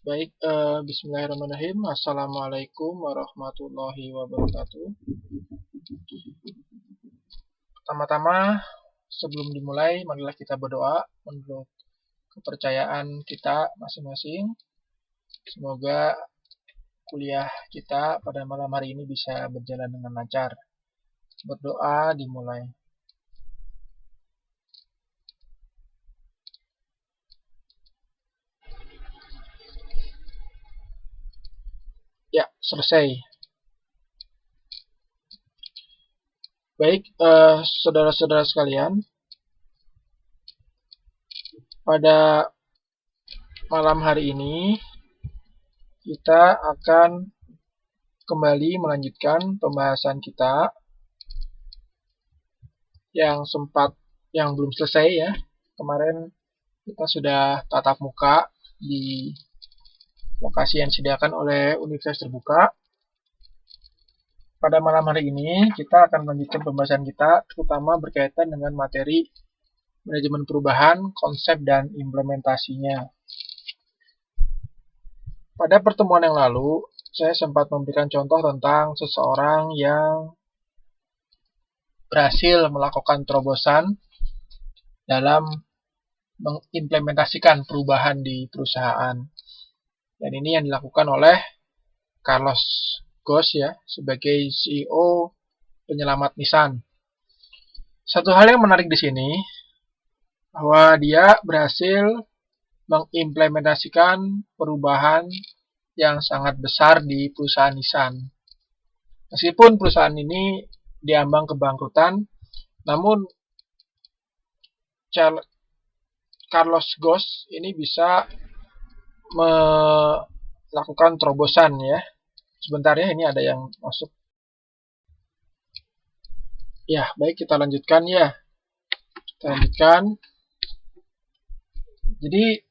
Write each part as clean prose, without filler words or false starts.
Baik, bismillahirrahmanirrahim. Assalamualaikum warahmatullahi wabarakatuh. Pertama-tama, sebelum dimulai, marilah kita berdoa menurut kepercayaan kita masing-masing. Semoga kuliah kita pada malam hari ini bisa berjalan dengan lancar. Berdoa dimulai. Ya, selesai. Baik, saudara-saudara sekalian, pada malam hari ini kita akan kembali melanjutkan pembahasan kita yang belum selesai ya. Kemarin kita sudah tatap muka di lokasi yang disediakan oleh Universitas Terbuka. Pada malam hari ini kita akan melanjutkan pembahasan kita, terutama berkaitan dengan materi manajemen perubahan, konsep dan implementasinya. Pada pertemuan yang lalu, saya sempat memberikan contoh tentang seseorang yang berhasil melakukan terobosan dalam mengimplementasikan perubahan di perusahaan. Dan ini yang dilakukan oleh Carlos Ghosn ya, sebagai CEO penyelamat Nissan. Satu hal yang menarik di sini, bahwa dia berhasil mengimplementasikan perubahan yang sangat besar di perusahaan Nissan. Meskipun perusahaan ini diambang kebangkrutan, namun Carlos Ghosn ini bisa melakukan terobosan ya. Sebentar ya, ini ada yang masuk. Ya, baik, kita lanjutkan ya. Kita lanjutkan. Jadi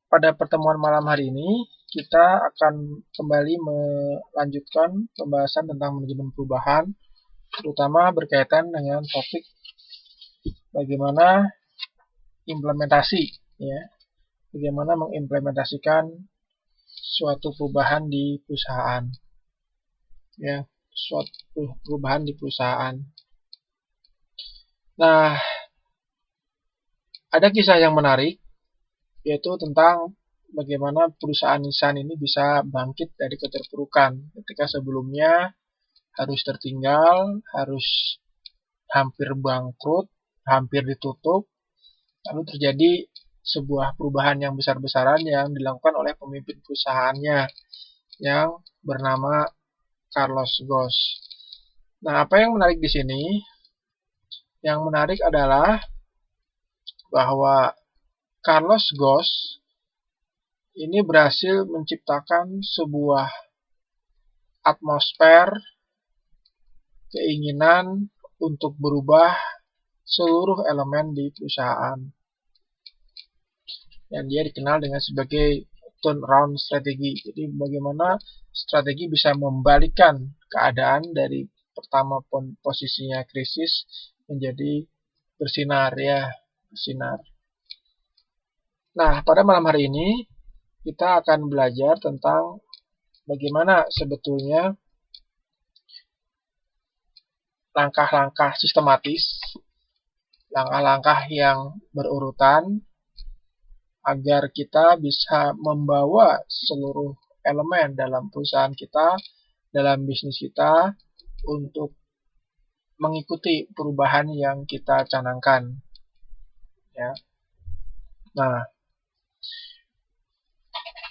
pada pertemuan malam hari ini kita akan kembali melanjutkan pembahasan tentang manajemen perubahan, terutama berkaitan dengan topik bagaimana implementasi ya. Bagaimana mengimplementasikan suatu perubahan di perusahaan. Ya, suatu perubahan di perusahaan. Nah, ada kisah yang menarik, yaitu tentang bagaimana perusahaan Nissan ini bisa bangkit dari keterpurukan ketika sebelumnya harus tertinggal, harus hampir bangkrut, hampir ditutup, lalu terjadi sebuah perubahan yang besar-besaran yang dilakukan oleh pemimpin perusahaannya yang bernama Carlos Ghosn. Nah, apa yang menarik di sini? Yang menarik adalah bahwa Carlos Ghosn ini berhasil menciptakan sebuah atmosfer keinginan untuk berubah seluruh elemen di perusahaan. Dan dia dikenal dengan sebagai turnaround strategi. Jadi bagaimana strategi bisa membalikkan keadaan dari pertama posisinya krisis menjadi bersinar ya, bersinar. Nah, pada malam hari ini kita akan belajar tentang bagaimana sebetulnya langkah-langkah sistematis, langkah-langkah yang berurutan agar kita bisa membawa seluruh elemen dalam perusahaan kita, dalam bisnis kita, untuk mengikuti perubahan yang kita canangkan. Ya. Nah,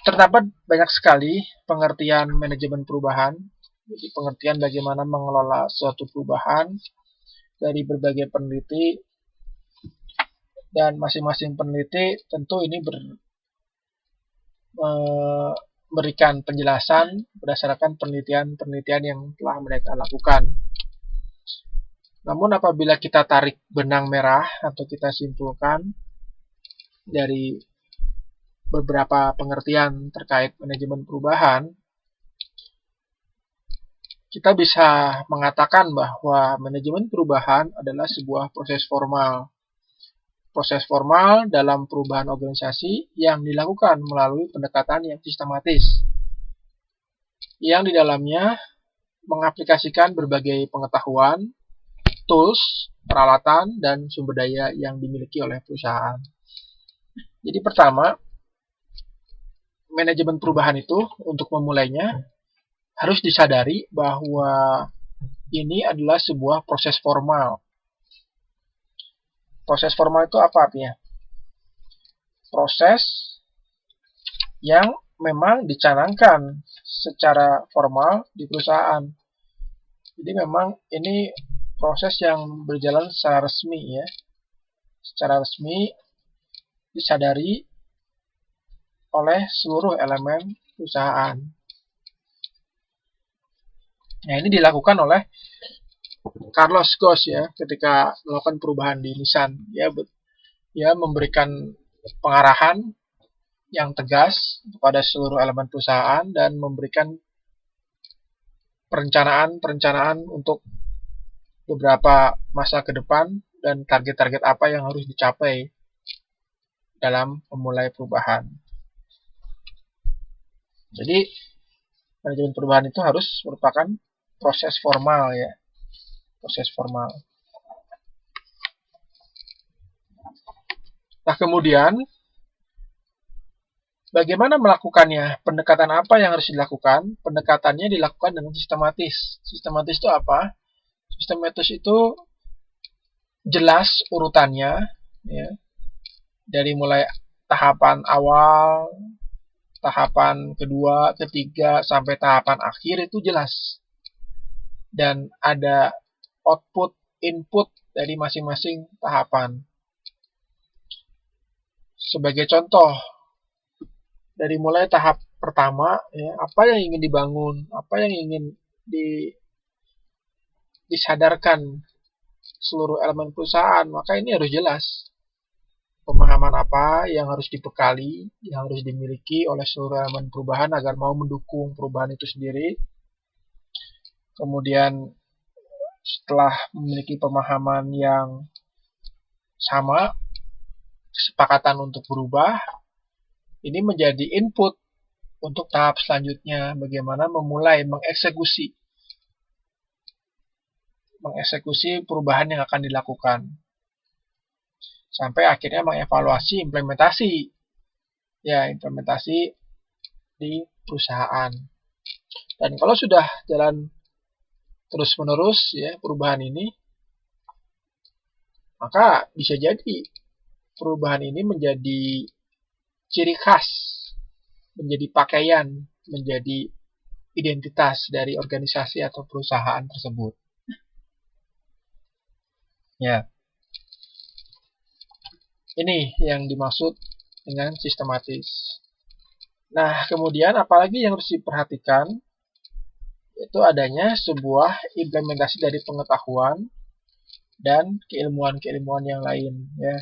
terdapat banyak sekali pengertian manajemen perubahan, jadi pengertian bagaimana mengelola suatu perubahan dari berbagai peneliti, dan masing-masing peneliti tentu ini memberikan penjelasan berdasarkan penelitian-penelitian yang telah mereka lakukan. Namun apabila kita tarik benang merah atau kita simpulkan dari beberapa pengertian terkait manajemen perubahan, kita bisa mengatakan bahwa manajemen perubahan adalah sebuah proses formal proses formal dalam perubahan organisasi yang dilakukan melalui pendekatan yang sistematis, yang di dalamnya mengaplikasikan berbagai pengetahuan, tools, peralatan, dan sumber daya yang dimiliki oleh perusahaan. Jadi pertama, manajemen perubahan itu untuk memulainya harus disadari bahwa ini adalah sebuah proses formal. Proses formal itu apa artinya? Proses yang memang dicanangkan secara formal di perusahaan. Jadi memang ini proses yang berjalan secara resmi ya. Secara resmi disadari oleh seluruh elemen perusahaan. Nah, ini dilakukan oleh Carlos Ghosn ya ketika melakukan perubahan di Nissan. Ya memberikan pengarahan yang tegas kepada seluruh elemen perusahaan dan memberikan perencanaan untuk beberapa masa ke depan dan target-target apa yang harus dicapai dalam memulai perubahan. Jadi manajemen perubahan itu harus merupakan proses formal ya, proses formal. Nah kemudian bagaimana melakukannya? Pendekatan apa yang harus dilakukan? Pendekatannya dilakukan dengan sistematis. Sistematis itu apa? Sistematis itu jelas urutannya, ya, dari mulai tahapan awal, tahapan kedua, ketiga, sampai tahapan akhir itu jelas. Dan ada output, input dari masing-masing tahapan. Sebagai contoh, dari mulai tahap pertama, ya, apa yang ingin dibangun, apa yang ingin disadarkan seluruh elemen perusahaan, maka ini harus jelas. Pemahaman apa yang harus dibekali, yang harus dimiliki oleh seluruh elemen perubahan agar mau mendukung perubahan itu sendiri. Kemudian setelah memiliki pemahaman yang sama, kesepakatan untuk berubah, ini menjadi input untuk tahap selanjutnya, bagaimana memulai mengeksekusi perubahan yang akan dilakukan. Sampai akhirnya mengevaluasi implementasi di perusahaan. Dan kalau sudah jalan terus-menerus ya perubahan ini, maka bisa jadi perubahan ini menjadi ciri khas, menjadi pakaian, menjadi identitas dari organisasi atau perusahaan tersebut. Ya. Ini yang dimaksud dengan sistematis. Nah, kemudian apalagi yang harus diperhatikan itu adanya sebuah implementasi dari pengetahuan dan keilmuan-keilmuan yang lain ya.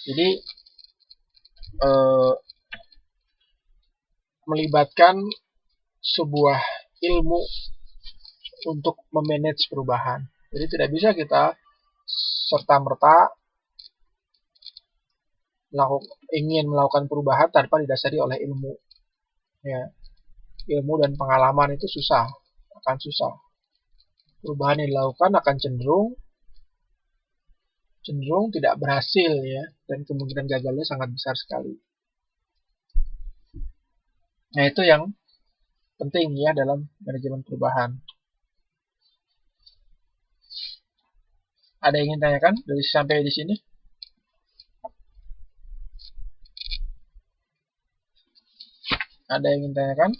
Jadi melibatkan sebuah ilmu untuk memanage perubahan. Jadi tidak bisa kita serta-merta ingin melakukan perubahan tanpa didasari oleh ilmu. Ya. Ilmu dan pengalaman itu akan susah. Perubahan yang dilakukan akan cenderung tidak berhasil ya, dan kemungkinan gagalnya sangat besar sekali. Nah, itu yang penting ya dalam manajemen perubahan. Ada yang ingin tanyakan dari sampai di sini? Ada yang ingin tanyakan?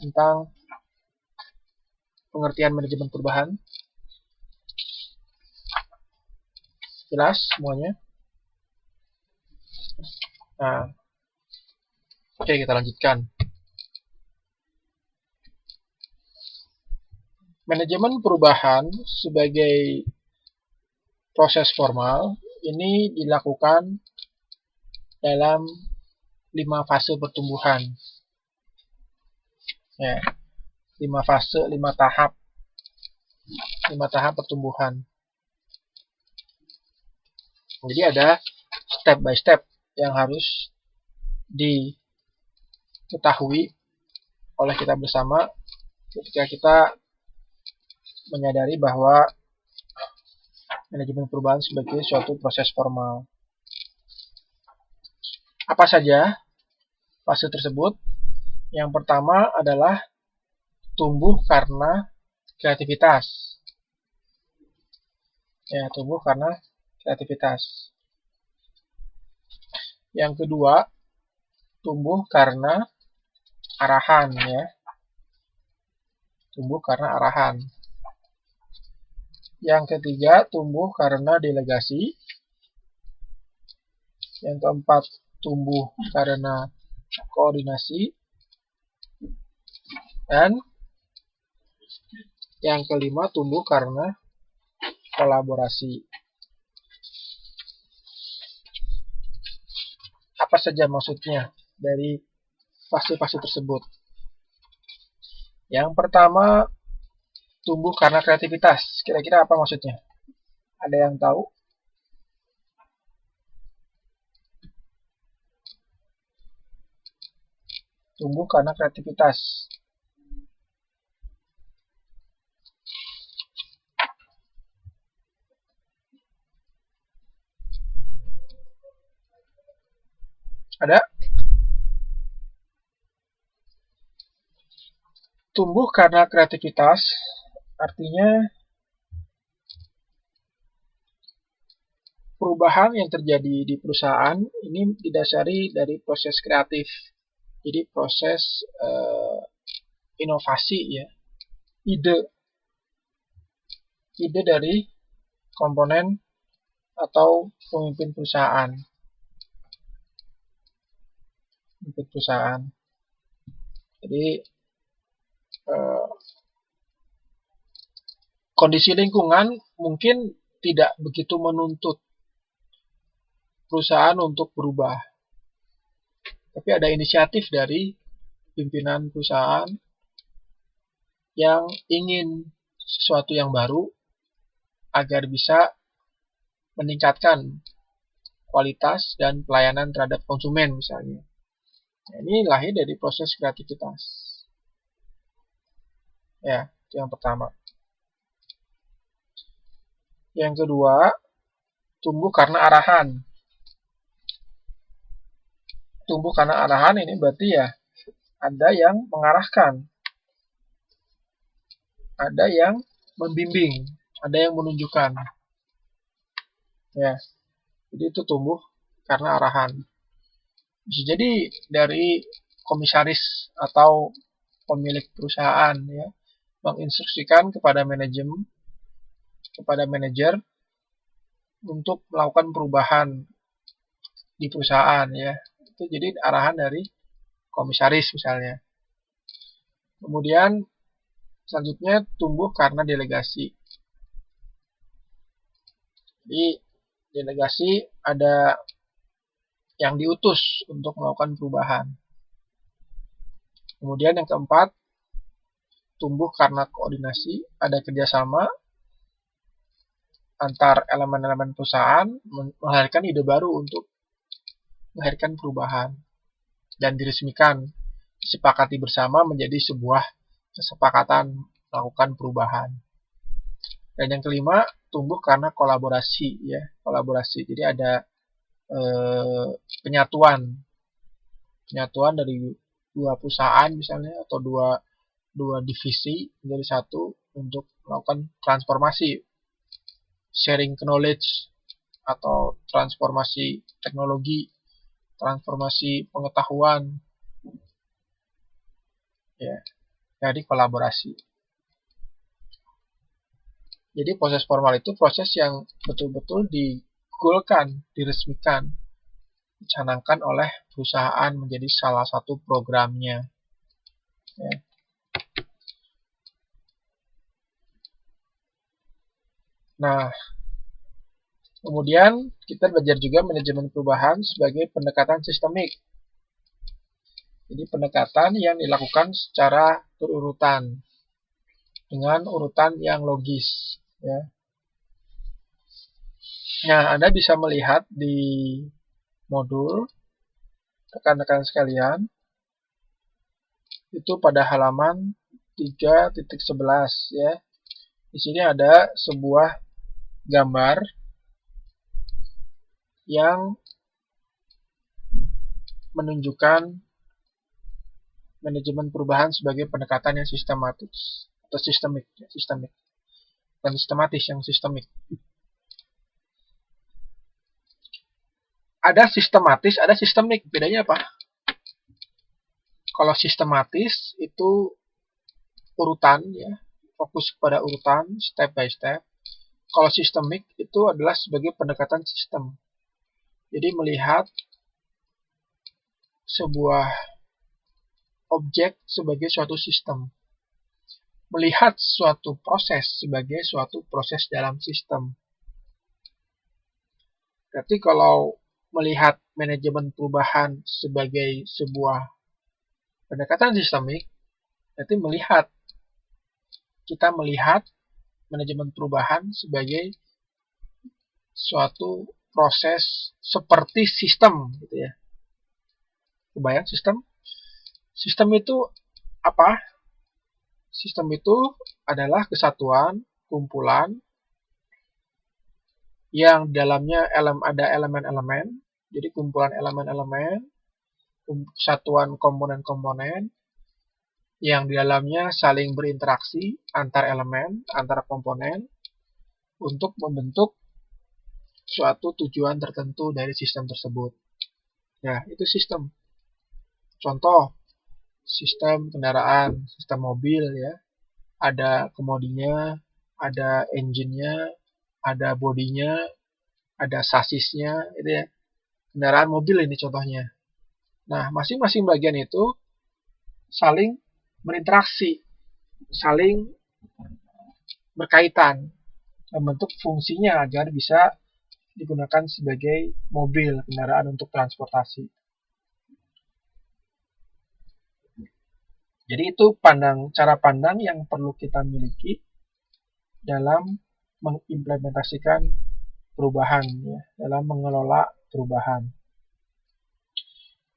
Tentang pengertian manajemen perubahan? Jelas semuanya? Nah, oke, kita lanjutkan. Manajemen perubahan sebagai proses formal ini dilakukan dalam 5 fase pertumbuhan. Ya, 5 5 fase, 5 tahap pertumbuhan. Jadi ada step by step yang harus diketahui oleh kita bersama ketika kita menyadari bahwa manajemen perubahan sebagai suatu proses formal. Apa saja fase tersebut? Yang pertama adalah tumbuh karena kreativitas. Ya, tumbuh karena kreativitas. Yang kedua, tumbuh karena arahan, ya. Tumbuh karena arahan. Yang ketiga, tumbuh karena delegasi. Yang keempat, tumbuh karena koordinasi. Dan yang kelima, tumbuh karena kolaborasi. Apa saja maksudnya dari fase-fase tersebut? Yang pertama, tumbuh karena kreativitas. Kira-kira apa maksudnya? Ada yang tahu? Tumbuh karena kreativitas. Ada? Tumbuh karena kreativitas artinya perubahan yang terjadi di perusahaan ini didasari dari proses kreatif. Jadi proses inovasi, ya. Ide dari komponen atau pemimpin perusahaan. Jadi kondisi lingkungan mungkin tidak begitu menuntut perusahaan untuk berubah. Tapi ada inisiatif dari pimpinan perusahaan yang ingin sesuatu yang baru agar bisa meningkatkan kualitas dan pelayanan terhadap konsumen misalnya. Nah, ini lahir dari proses kreativitas. Ya, itu yang pertama. Yang kedua, tumbuh karena arahan. Tumbuh karena arahan ini berarti ya ada yang mengarahkan, ada yang membimbing, ada yang menunjukkan. Ya, jadi itu tumbuh karena arahan. Bisa jadi dari komisaris atau pemilik perusahaan, ya, menginstruksikan kepada manajer untuk melakukan perubahan di perusahaan, ya. Itu jadi arahan dari komisaris misalnya. Kemudian selanjutnya tumbuh karena delegasi. Jadi delegasi ada yang diutus untuk melakukan perubahan. Kemudian yang keempat, tumbuh karena koordinasi, ada kerjasama antar elemen-elemen perusahaan melahirkan ide baru untuk melahirkan perubahan dan diresmikan, disepakati bersama menjadi sebuah kesepakatan melakukan perubahan. Dan yang kelima, tumbuh karena kolaborasi, ya, kolaborasi. Jadi ada penyatuan dari dua perusahaan misalnya atau dua divisi menjadi satu untuk melakukan transformasi, sharing knowledge atau transformasi teknologi, transformasi pengetahuan, ya, dari kolaborasi. Jadi proses formal itu proses yang betul-betul digolkan, diresmikan, dicanangkan oleh perusahaan menjadi salah satu programnya. Ya. Nah, kemudian kita belajar juga manajemen perubahan sebagai pendekatan sistemik. Jadi pendekatan yang dilakukan secara berurutan. dengan urutan yang logis, ya. Nah, Anda bisa melihat di modul, rekan-rekan sekalian, itu pada halaman 3.11, ya. Di sini ada sebuah gambar yang menunjukkan manajemen perubahan sebagai pendekatan yang sistematis atau sistemik, bukan sistematis, yang sistemik. Ada sistematis, ada sistemik. Bedanya apa? Kalau sistematis itu urutan, ya, fokus pada urutan, step by step. Kalau sistemik itu adalah sebagai pendekatan sistem. Jadi melihat sebuah objek sebagai suatu sistem. Melihat suatu proses sebagai suatu proses dalam sistem. Berarti kalau melihat manajemen perubahan sebagai sebuah pendekatan sistemik, berarti kita melihat manajemen perubahan sebagai suatu proses seperti sistem, gitu ya. Kebayang sistem? Sistem itu apa? Sistem itu adalah kesatuan, kumpulan, yang dalamnya ada elemen-elemen, jadi kumpulan elemen-elemen, satuan komponen-komponen, yang di dalamnya saling berinteraksi antar elemen, antar komponen, untuk membentuk suatu tujuan tertentu dari sistem tersebut. Ya, itu sistem. Contoh, sistem kendaraan, sistem mobil, ya. Ada kemodinya, ada engine-nya, ada bodinya, ada sasisnya, itu ya. Kendaraan mobil ini contohnya. Nah, masing-masing bagian itu saling berinteraksi, saling berkaitan, membentuk fungsinya agar bisa digunakan sebagai mobil, kendaraan untuk transportasi. Jadi itu cara pandang yang perlu kita miliki dalam mengimplementasikan perubahan, ya, dalam mengelola perubahan.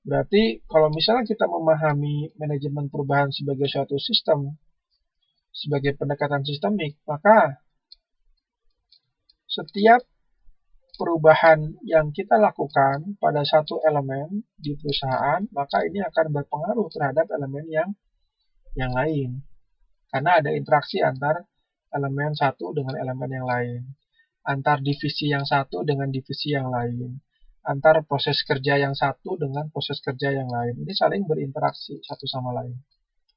Berarti kalau misalnya kita memahami manajemen perubahan sebagai suatu sistem, sebagai pendekatan sistemik, maka setiap perubahan yang kita lakukan pada satu elemen di perusahaan, maka ini akan berpengaruh terhadap elemen yang lain. Karena ada interaksi antar elemen satu dengan elemen yang lain. Antar divisi yang satu dengan divisi yang lain. Antar proses kerja yang satu dengan proses kerja yang lain. Ini saling berinteraksi satu sama lain.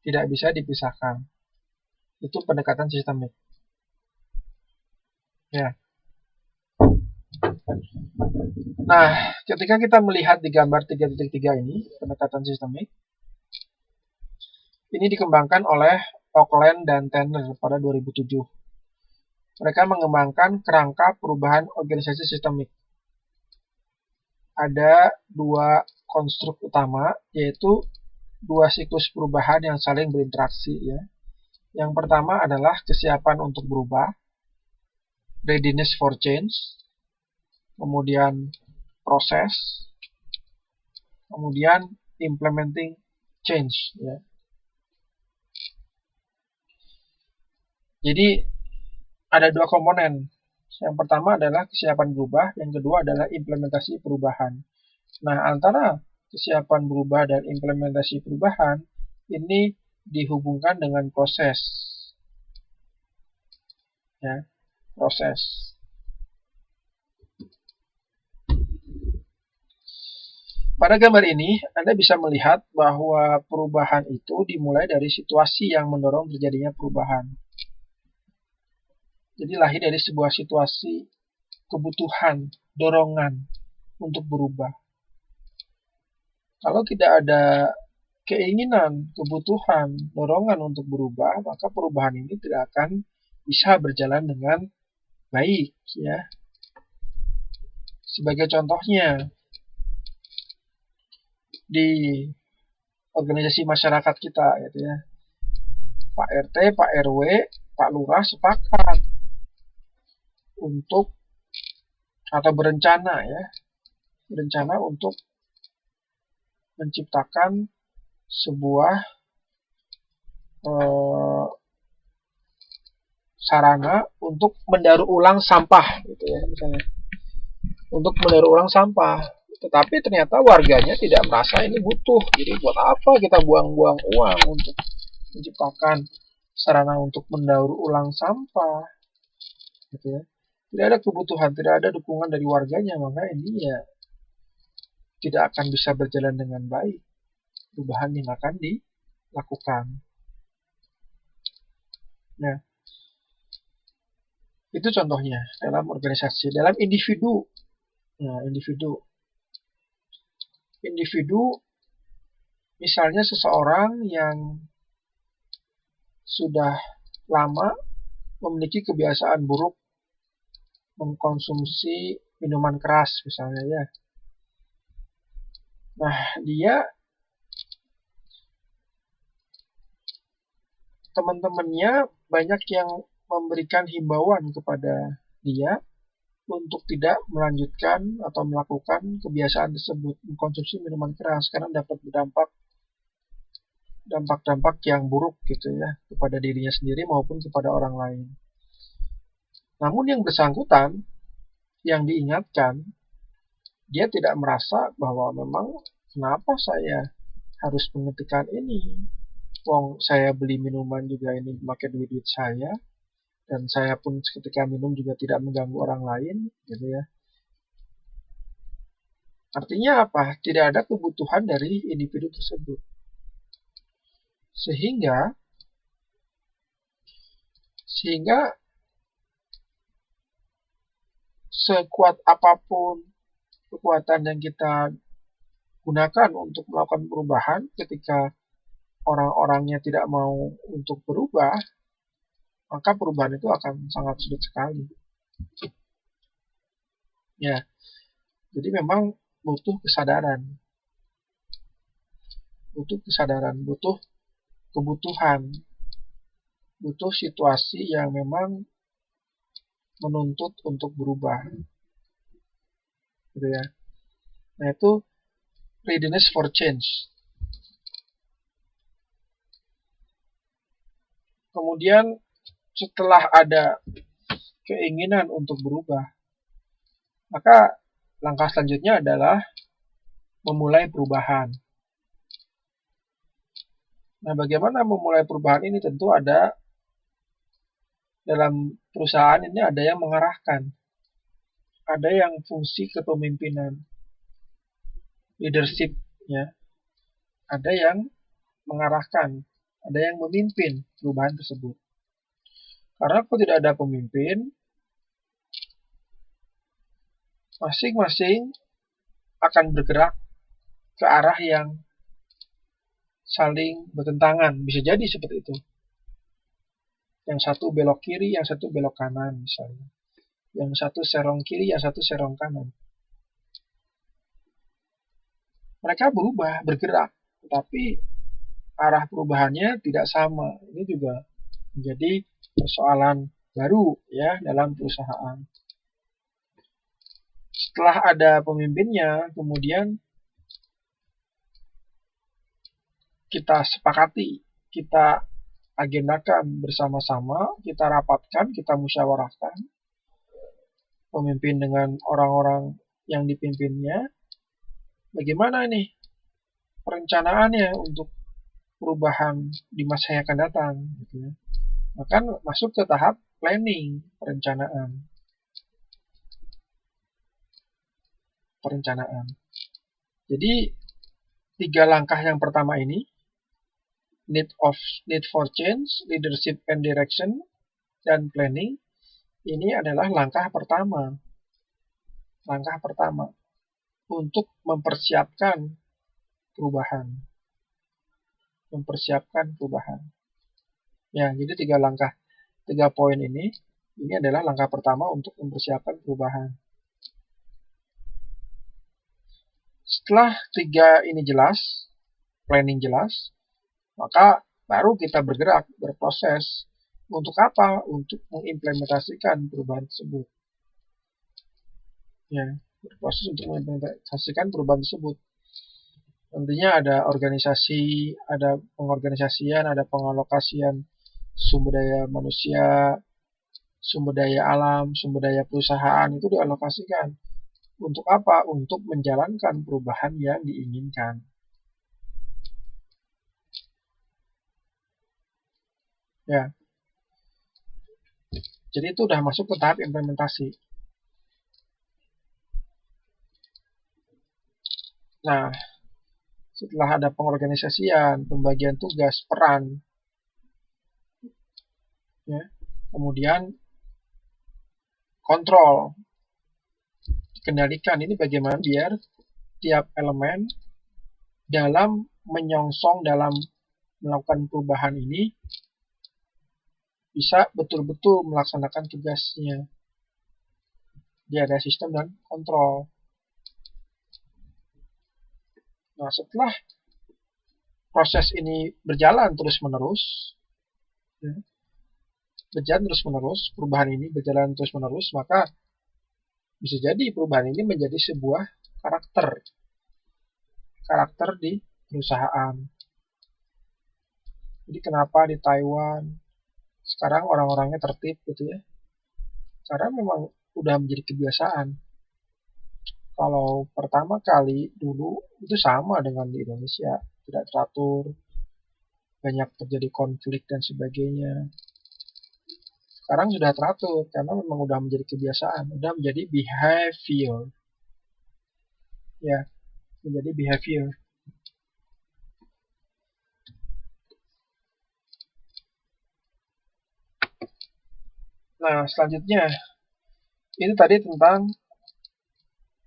Tidak bisa dipisahkan. Itu pendekatan sistemik. Ya. Nah, ketika kita melihat di gambar 3.3 ini, pendekatan sistemik, ini dikembangkan oleh Auckland dan Tanner pada 2007. Mereka mengembangkan kerangka perubahan organisasi sistemik. Ada dua konstruk utama, yaitu dua siklus perubahan yang saling berinteraksi, ya. Yang pertama adalah kesiapan untuk berubah, readiness for change, kemudian proses, kemudian implementing change, ya. Jadi ada dua komponen. Yang pertama adalah kesiapan berubah, yang kedua adalah implementasi perubahan. Nah, antara kesiapan berubah dan implementasi perubahan ini dihubungkan dengan proses. Ya, proses. Pada gambar ini, Anda bisa melihat bahwa perubahan itu dimulai dari situasi yang mendorong terjadinya perubahan. Jadi lahir dari sebuah situasi kebutuhan, dorongan untuk berubah. Kalau tidak ada keinginan, kebutuhan, dorongan untuk berubah, maka perubahan ini tidak akan bisa berjalan dengan baik, ya. Sebagai contohnya, di organisasi masyarakat kita, gitu ya. Pak RT, Pak RW Pak Lurah sepakat untuk atau berencana untuk menciptakan sebuah sarana untuk mendaur ulang sampah gitu ya, misalnya untuk mendaur ulang sampah. Tetapi ternyata warganya tidak merasa ini butuh. Jadi buat apa kita buang-buang uang untuk menciptakan sarana untuk mendaur ulang sampah gitu ya. Tidak ada kebutuhan, tidak ada dukungan dari warganya, maka ini ya tidak akan bisa berjalan dengan baik perubahan yang akan dilakukan. Nah, itu contohnya dalam organisasi. Dalam individu, nah, individu misalnya seseorang yang sudah lama memiliki kebiasaan buruk mengkonsumsi minuman keras misalnya ya. Nah, dia teman-temannya banyak yang memberikan himbauan kepada dia untuk tidak melanjutkan atau melakukan kebiasaan tersebut, mengkonsumsi minuman keras, karena dapat berdampak dampak-dampak yang buruk gitu ya, kepada dirinya sendiri maupun kepada orang lain. Namun yang bersangkutan, yang diingatkan, dia tidak merasa bahwa memang kenapa saya harus menghentikan ini. Wong saya beli minuman juga ini memakai duit saya, dan saya pun ketika minum juga tidak mengganggu orang lain, gitu ya. Artinya apa? Tidak ada kebutuhan dari individu tersebut. Sehingga sekuat apapun kekuatan yang kita gunakan untuk melakukan perubahan, ketika orang-orangnya tidak mau untuk berubah, maka perubahan itu akan sangat sulit sekali. Ya, jadi memang butuh kesadaran, butuh kebutuhan, butuh situasi yang memang menuntut untuk berubah, gitu ya. Nah, itu readiness for change. Kemudian setelah ada keinginan untuk berubah, maka langkah selanjutnya adalah memulai perubahan. Nah, bagaimana memulai perubahan ini? Tentu ada dalam perusahaan ini ada yang mengarahkan, ada yang fungsi kepemimpinan, leadership, ya, ada yang mengarahkan, ada yang memimpin perubahan tersebut. Karena kalau tidak ada pemimpin, masing-masing akan bergerak ke arah yang saling bertentangan. Bisa jadi seperti itu. Yang satu belok kiri, yang satu belok kanan misalnya. Yang satu serong kiri, yang satu serong kanan. Mereka berubah, bergerak, tetapi arah perubahannya tidak sama. Ini juga menjadi persoalan baru ya dalam perusahaan. Setelah ada pemimpinnya, kemudian kita sepakati, kita agendakan bersama-sama, kita rapatkan, kita musyawarahkan pemimpin dengan orang-orang yang dipimpinnya, bagaimana nih perencanaannya untuk perubahan di masa yang akan datang, gitu ya. Bahkan masuk ke tahap planning, perencanaan. Jadi 3 langkah yang pertama ini, need for change, leadership and direction, dan planning, ini adalah langkah pertama untuk mempersiapkan perubahan. Ya, jadi 3 poin ini adalah langkah pertama untuk mempersiapkan perubahan. Setelah 3 ini jelas, planning jelas, maka baru kita bergerak, berproses Untuk apa? Untuk mengimplementasikan perubahan tersebut. Ya, berproses untuk mengimplementasikan perubahan tersebut. Tentunya ada organisasi, ada pengorganisasian, ada pengalokasian sumber daya manusia, sumber daya alam, sumber daya perusahaan itu dialokasikan. Untuk apa? Untuk menjalankan perubahan yang diinginkan. Ya. Jadi itu udah masuk ke tahap implementasi. Nah, setelah ada pengorganisasian, pembagian tugas, peran, ya, kemudian kontrol, kendalikan. Ini bagaimana biar tiap elemen dalam menyongsong dalam melakukan perubahan ini bisa betul-betul melaksanakan tugasnya. Dia ada sistem dan kontrol. Nah, setelah proses ini berjalan terus-menerus, ya, perubahan ini berjalan terus-menerus, maka bisa jadi perubahan ini menjadi sebuah karakter di perusahaan. Jadi kenapa di Taiwan sekarang orang-orangnya tertib gitu ya? Karena memang udah menjadi kebiasaan. Kalau pertama kali dulu itu sama dengan di Indonesia, tidak teratur, banyak terjadi konflik dan sebagainya. Sekarang sudah teratur karena memang udah menjadi kebiasaan, udah menjadi behavior. Ya, menjadi behavior. Nah, selanjutnya itu tadi tentang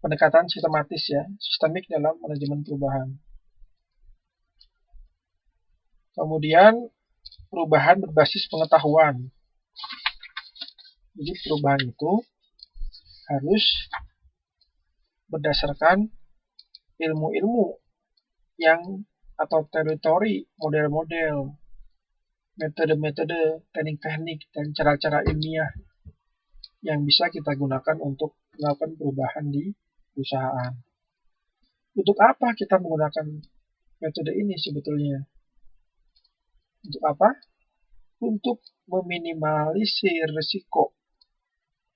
pendekatan sistematis ya, sistemik dalam manajemen perubahan. Kemudian perubahan berbasis pengetahuan. Jadi perubahan itu harus berdasarkan ilmu-ilmu yang atau teori, model-model, metode-metode, teknik-teknik, dan cara-cara ilmiah yang bisa kita gunakan untuk melakukan perubahan di perusahaan. Untuk apa kita menggunakan metode ini sebetulnya? Untuk apa? Untuk meminimalisir risiko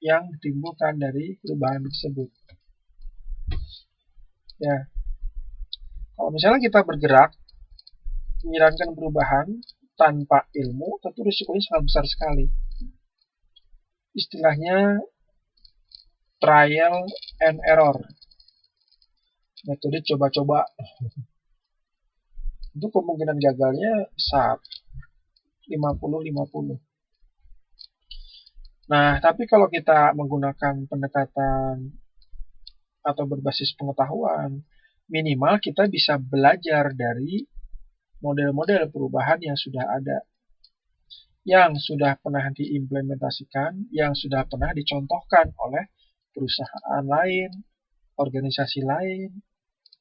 yang ditimbulkan dari perubahan tersebut. Ya, kalau misalnya kita bergerak menjalankan perubahan tanpa ilmu, tentu risikonya sangat besar sekali. Istilahnya trial and error, metode coba-coba. Itu kemungkinan gagalnya besar, 50-50. Nah, tapi kalau kita menggunakan pendekatan atau berbasis pengetahuan, minimal kita bisa belajar dari model-model perubahan yang sudah ada, yang sudah pernah diimplementasikan, yang sudah pernah dicontohkan oleh perusahaan lain, organisasi lain,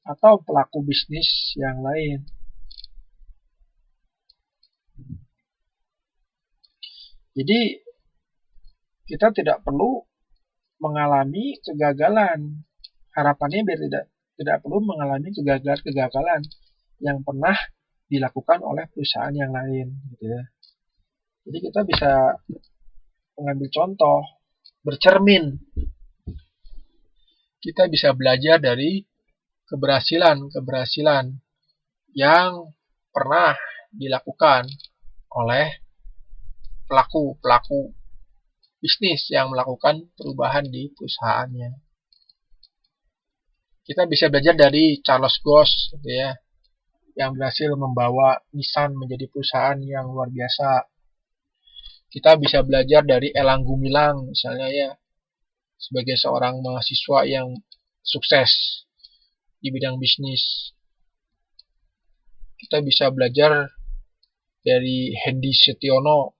atau pelaku bisnis yang lain. Jadi, kita tidak perlu mengalami kegagalan. Harapannya biar tidak perlu mengalami kegagalan yang pernah dilakukan oleh perusahaan yang lain, gitu ya. Jadi kita bisa mengambil contoh, bercermin. Kita bisa belajar dari keberhasilan yang pernah dilakukan oleh pelaku bisnis yang melakukan perubahan di perusahaannya. Kita bisa belajar dari Charles Goss, gitu ya, yang berhasil membawa Nissan menjadi perusahaan yang luar biasa. Kita bisa belajar dari Elang Gumilang, misalnya ya, sebagai seorang mahasiswa yang sukses di bidang bisnis. Kita bisa belajar dari Hendy Setiono,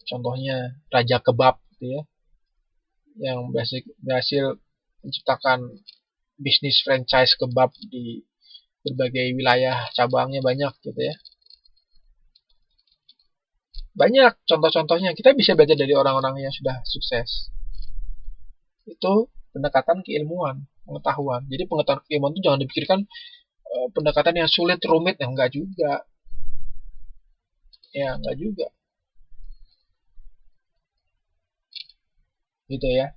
contohnya Raja Kebab, gitu ya, yang berhasil menciptakan bisnis franchise kebab di berbagai wilayah, cabangnya banyak gitu ya. Banyak contoh-contohnya. Kita bisa belajar dari orang-orang yang sudah sukses. Itu pendekatan keilmuan, pengetahuan. Jadi pengetahuan keilmuan itu jangan dipikirkan pendekatan yang sulit, rumit, ya enggak juga. Ya, enggak juga. Gitu ya.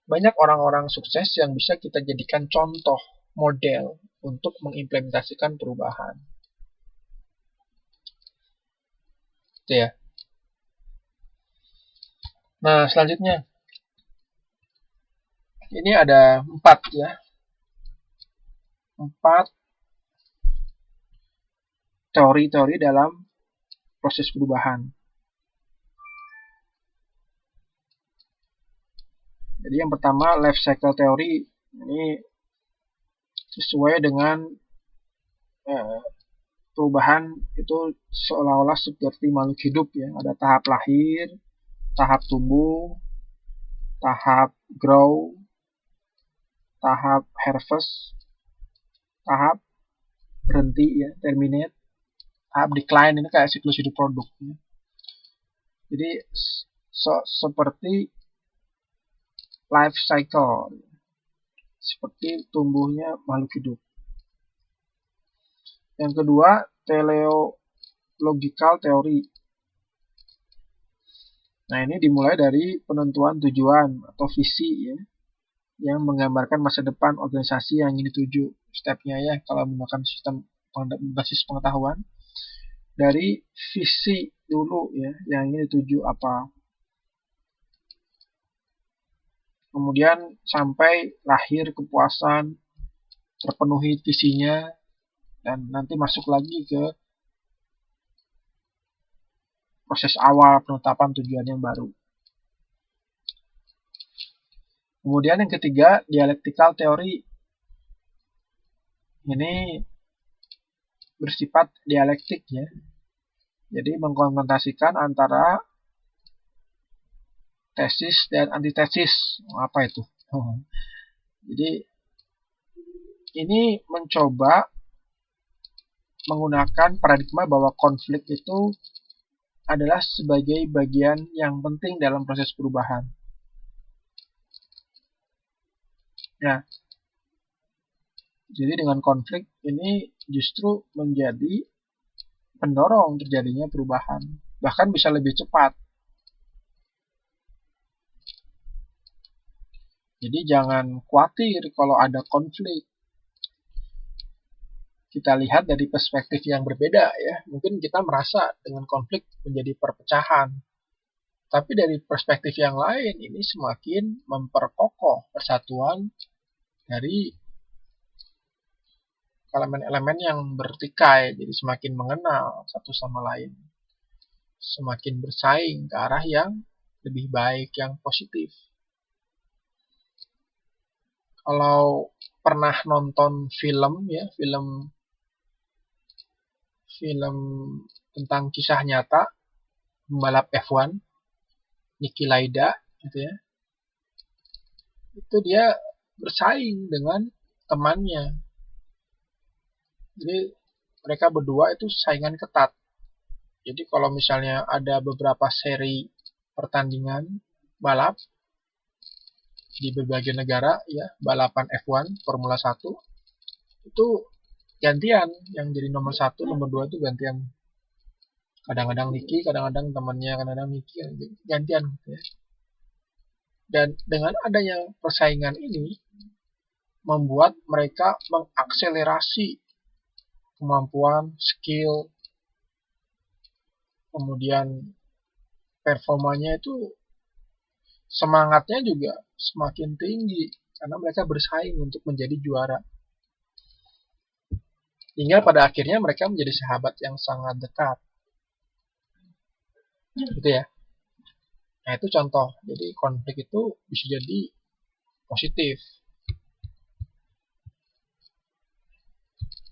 Banyak orang-orang sukses yang bisa kita jadikan contoh, model untuk mengimplementasikan perubahan. Gitu ya. Nah, selanjutnya. Ini ada 4 ya. 4 teori-teori dalam proses perubahan. Jadi yang pertama life cycle theory, ini sesuai dengan perubahan itu seolah-olah seperti makhluk hidup ya. Ada tahap lahir, tahap tumbuh, tahap grow, tahap harvest, tahap berhenti ya, terminate, tahap decline. Ini kayak siklus hidup produk ya. Jadi seperti life cycle, seperti tumbuhnya makhluk hidup. Yang kedua, teleological theory. Nah, ini dimulai dari penentuan tujuan atau visi ya, yang menggambarkan masa depan organisasi yang ingin dituju. Stepnya ya, kalau menggunakan sistem basis pengetahuan, dari visi dulu ya, yang ingin dituju apa. Kemudian sampai lahir kepuasan, terpenuhi visinya, dan nanti masuk lagi ke proses awal penetapan tujuan yang baru. Kemudian yang ketiga, dialektikal teori. Ini bersifat dialektik ya. Jadi mengkonfrontasikan antara tesis dan antitesis. Apa itu? Jadi ini mencoba menggunakan paradigma bahwa konflik itu adalah sebagai bagian yang penting dalam proses perubahan. Nah, jadi dengan konflik ini justru menjadi pendorong terjadinya perubahan. Bahkan bisa lebih cepat. Jadi jangan khawatir kalau ada konflik. Kita lihat dari perspektif yang berbeda ya. Mungkin kita merasa dengan konflik menjadi perpecahan. Tapi dari perspektif yang lain ini semakin memperkokoh persatuan dari elemen-elemen yang bertikai. Jadi semakin mengenal satu sama lain. Semakin bersaing ke arah yang lebih baik, yang positif. Kalau pernah nonton film ya, film tentang kisah nyata pembalap F1 Niki Lauda gitu ya, itu dia bersaing dengan temannya. Jadi mereka berdua itu saingan ketat. Jadi kalau misalnya ada beberapa seri pertandingan balap di berbagai negara ya, balapan F1 Formula 1 itu gantian, yang jadi nomor 1, nomor 2 itu gantian. Kadang-kadang Niki, kadang-kadang temannya, kadang-kadang Niki, gantian gitu ya. Dan dengan adanya persaingan ini membuat mereka mengakselerasi kemampuan, skill, kemudian performanya itu, semangatnya juga semakin tinggi karena mereka bersaing untuk menjadi juara. Hingga pada akhirnya mereka menjadi sahabat yang sangat dekat. Gitu ya. Nah, itu contoh. Jadi konflik itu bisa jadi positif.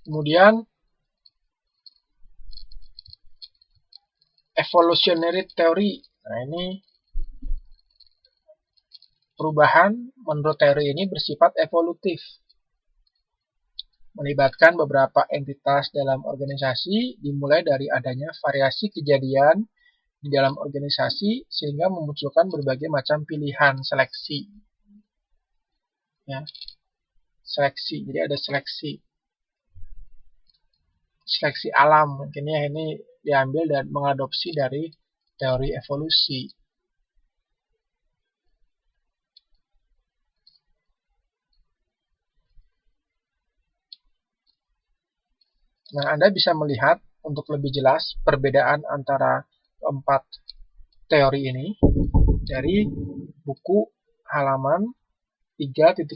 Kemudian evolutionary theory. Nah, ini perubahan menurut teori ini bersifat evolutif. melibatkan beberapa entitas dalam organisasi, dimulai dari adanya variasi kejadian di dalam organisasi sehingga memunculkan berbagai macam pilihan seleksi. Ya. Seleksi, jadi ada seleksi alam, mungkin ya, ini diambil dan mengadopsi dari teori evolusi. Nah, Anda bisa melihat untuk lebih jelas perbedaan antara keempat teori ini dari buku halaman 3.15.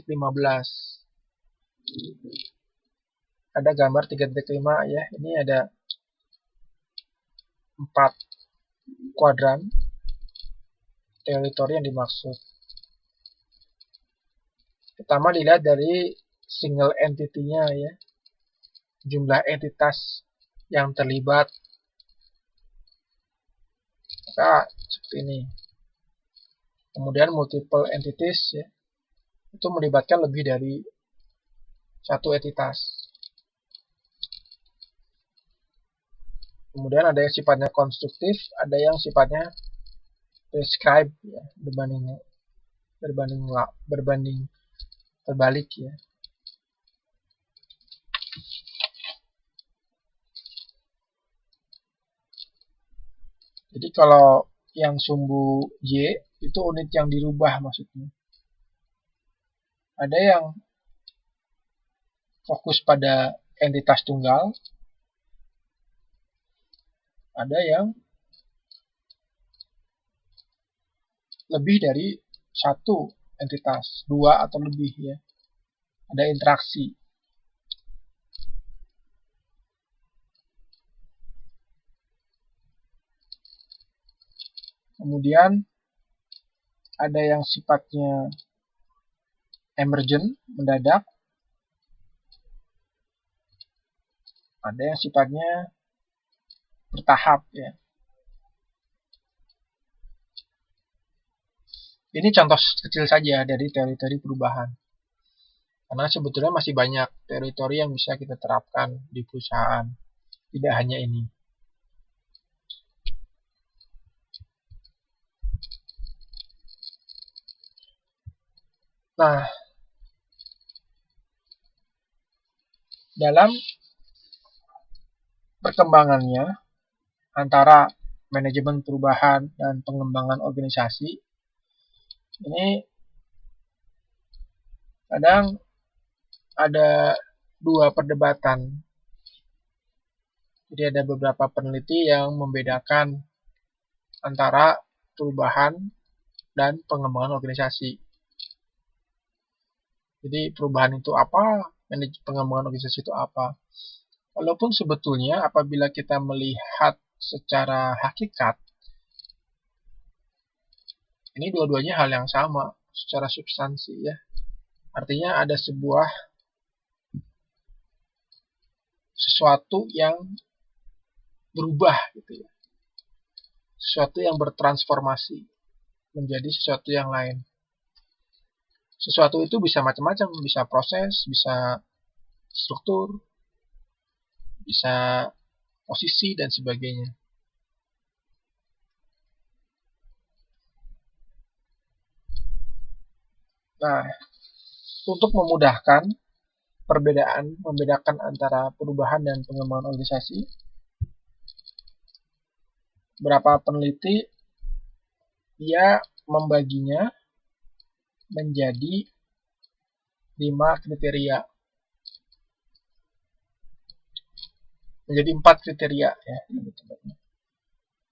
Ada gambar 3.5 ya. Ini ada 4 kuadran teori yang dimaksud. Pertama dilihat dari single entity-nya ya. Jumlah entitas yang terlibat. Maka seperti ini. Kemudian multiple entities ya. Itu melibatkan lebih dari satu entitas. Kemudian ada yang sifatnya konstruktif, ada yang sifatnya prescribe ya, berbanding terbalik ya. Jadi kalau yang sumbu Y itu unit yang dirubah maksudnya. Ada yang fokus pada entitas tunggal, ada yang lebih dari satu entitas, 2 atau lebih ya. Ada interaksi. Kemudian ada yang sifatnya emergent, mendadak. Ada yang sifatnya bertahap ya. Ini contoh kecil saja dari teori-teori perubahan. Karena sebetulnya masih banyak teori-teori yang bisa kita terapkan di perusahaan. Tidak hanya ini. Nah, dalam perkembangannya antara manajemen perubahan dan pengembangan organisasi, ini kadang ada dua perdebatan. Jadi ada beberapa peneliti yang membedakan antara perubahan dan pengembangan organisasi. Jadi perubahan itu apa, pengembangan organisasi itu apa. Walaupun sebetulnya apabila kita melihat secara hakikat, ini dua-duanya hal yang sama secara substansi ya. Artinya ada sesuatu yang berubah gitu ya. Sesuatu yang bertransformasi menjadi sesuatu yang lain. Sesuatu itu bisa macam-macam, bisa proses, bisa struktur, bisa posisi dan sebagainya. Nah, untuk memudahkan membedakan antara perubahan dan pengembangan organisasi, beberapa peneliti dia membaginya menjadi 5 kriteria. Menjadi 4 kriteria ya.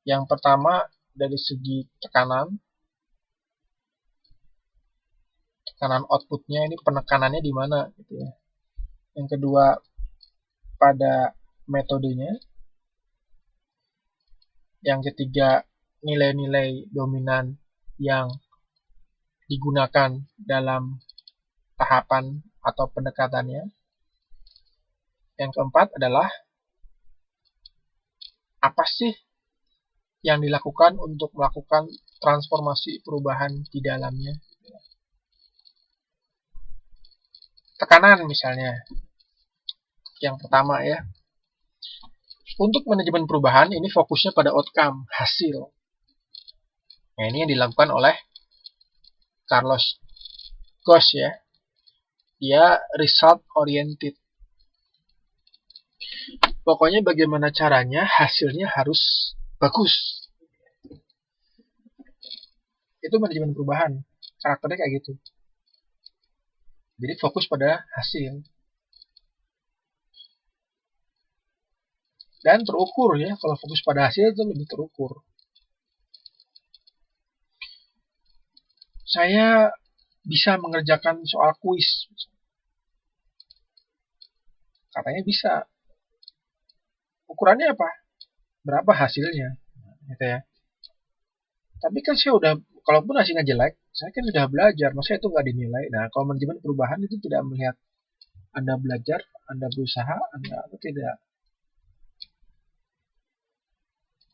Yang pertama dari segi tekanan outputnya, ini penekanannya di mana gitu ya. Yang kedua pada metodenya. Yang ketiga nilai-nilai dominan yang digunakan dalam tahapan atau pendekatannya. Yang keempat adalah apa sih yang dilakukan untuk melakukan transformasi perubahan di dalamnya. Tekanan misalnya. yang pertama ya. Untuk manajemen perubahan ini fokusnya pada outcome, hasil. Nah, ini yang dilakukan oleh Carlos Ghosn ya. Dia result oriented. Pokoknya bagaimana caranya hasilnya harus bagus. Itu manajemen perubahan. Karakternya kayak gitu. Jadi fokus pada hasil. Dan terukur ya. Kalau fokus pada hasil itu lebih terukur. Saya bisa mengerjakan soal kuis. Katanya bisa. Ukurannya apa? Berapa hasilnya? Gitu ya. Tapi kan saya udah, kalaupun hasilnya jelek, saya kan sudah belajar, maksudnya itu nggak dinilai. Nah, kalau manajemen perubahan itu tidak melihat Anda belajar, Anda berusaha, Anda atau tidak.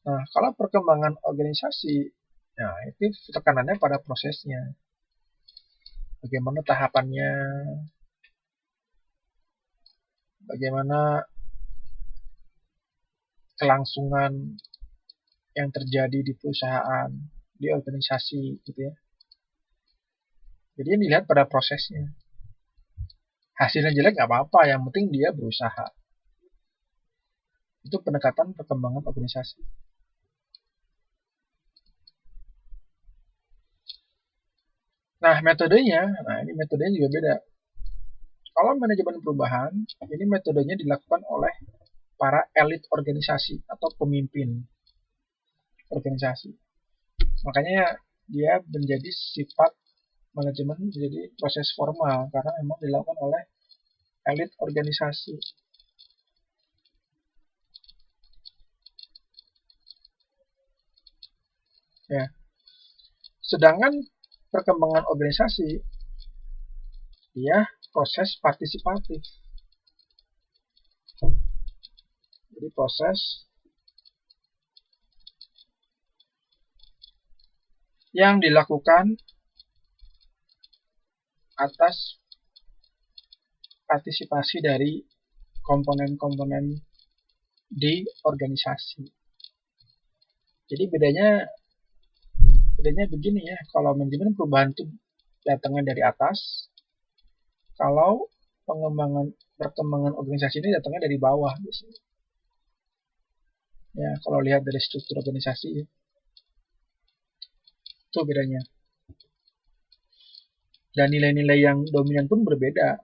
Nah, kalau perkembangan organisasi, nah itu tekanannya pada prosesnya. Bagaimana tahapannya, bagaimana kelangsungan yang terjadi di perusahaan, di organisasi gitu ya. Jadi yang dilihat pada prosesnya. Hasilnya jelek nggak apa-apa, yang penting dia berusaha. Itu pendekatan perkembangan organisasi. Nah, metodenya, ini metodenya juga beda. Kalau manajemen perubahan, ini metodenya dilakukan oleh para elit organisasi atau pemimpin organisasi. Makanya dia menjadi sifat manajemen menjadi proses formal karena memang dilakukan oleh elit organisasi. Ya. Sedangkan perkembangan organisasi dia proses partisipatif. Jadi proses yang dilakukan atas partisipasi dari komponen-komponen di organisasi. Jadi bedanya begini ya, kalau manajemen perubahan itu datangnya dari atas, kalau perkembangan organisasi ini datangnya dari bawah biasanya. Ya, kalau lihat dari struktur organisasi ya. Itu bedanya. Dan nilai-nilai yang dominan pun berbeda.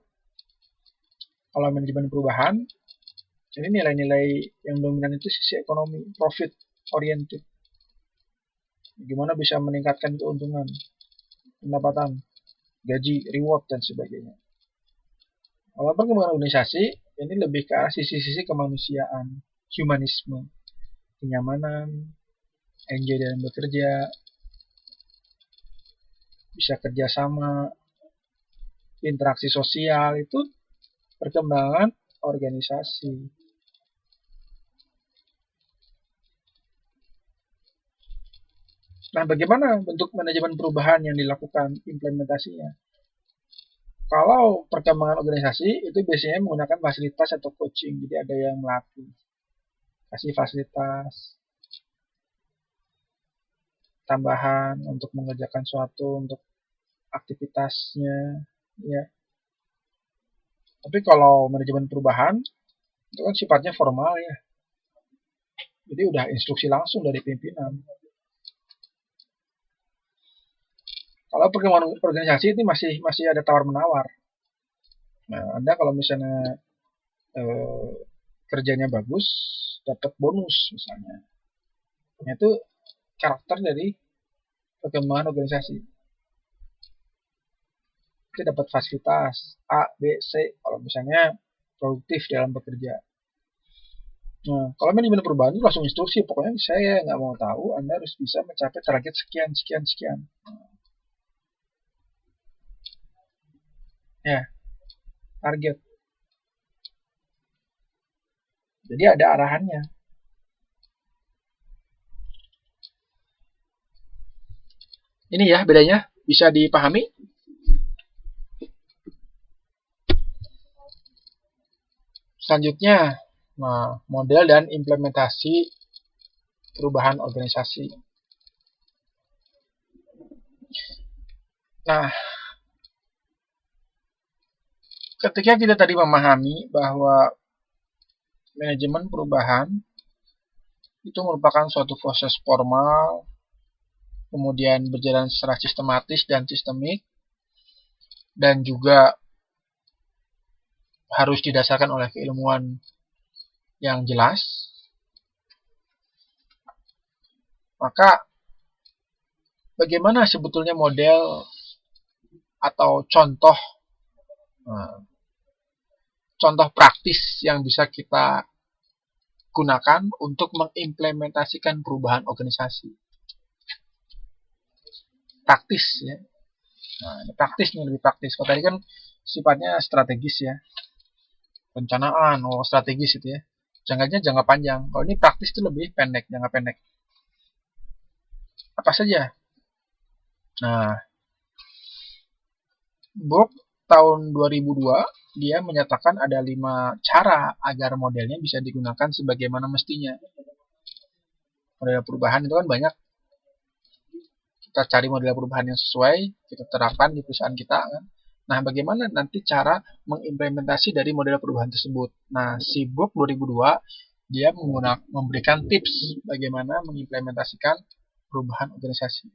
Kalau manajemen perubahan, ini nilai-nilai yang dominan itu sisi ekonomi, profit oriented. Bagaimana bisa meningkatkan keuntungan, pendapatan, gaji, reward, dan sebagainya. Kalau perkembangan organisasi, ini lebih ke sisi-sisi kemanusiaan, humanisme, kenyamanan, enjoy dalam bekerja, bisa kerjasama, interaksi sosial, itu perkembangan organisasi. Nah, bagaimana bentuk manajemen perubahan yang dilakukan implementasinya? Kalau perkembangan organisasi itu biasanya menggunakan fasilitas atau coaching, jadi ada yang melatih, kasih fasilitas tambahan untuk mengerjakan suatu untuk aktivitasnya, ya. Tapi kalau manajemen perubahan itu kan sifatnya formal ya, jadi udah instruksi langsung dari pimpinan. Kalau perkembangan organisasi ini masih ada tawar-menawar. Nah, Anda kalau misalnya kerjanya bagus, dapat bonus misalnya. Nah, itu karakter dari perkembangan organisasi. Kita dapat fasilitas A, B, C kalau misalnya produktif dalam bekerja. Nah, kalau manajemen perubahan itu langsung instruksi, pokoknya saya nggak mau tahu, Anda harus bisa mencapai target sekian, sekian, sekian. Ya, target. Jadi ada arahannya. Ini ya bedanya, bisa dipahami? Selanjutnya, model dan implementasi perubahan organisasi. Nah, ketika kita tadi memahami bahwa manajemen perubahan itu merupakan suatu proses formal, kemudian berjalan secara sistematis dan sistemik, dan juga harus didasarkan oleh keilmuan yang jelas, maka bagaimana sebetulnya model atau contoh praktis yang bisa kita gunakan untuk mengimplementasikan perubahan organisasi. Praktis ya. Ini praktis nih, lebih praktis. Kalau tadi kan sifatnya strategis ya. Perencanaan, strategis itu ya. Jangka panjang. Kalau ini praktis itu lebih pendek, jangka pendek. Apa saja? Nah, Book tahun 2002 dia menyatakan ada 5 cara agar modelnya bisa digunakan sebagaimana mestinya. Model perubahan itu kan banyak. Kita cari model perubahan yang sesuai, kita terapkan di perusahaan kita kan. Nah, bagaimana nanti cara mengimplementasi dari model perubahan tersebut? Nah, si Book 2002 dia memberikan tips bagaimana mengimplementasikan perubahan organisasi.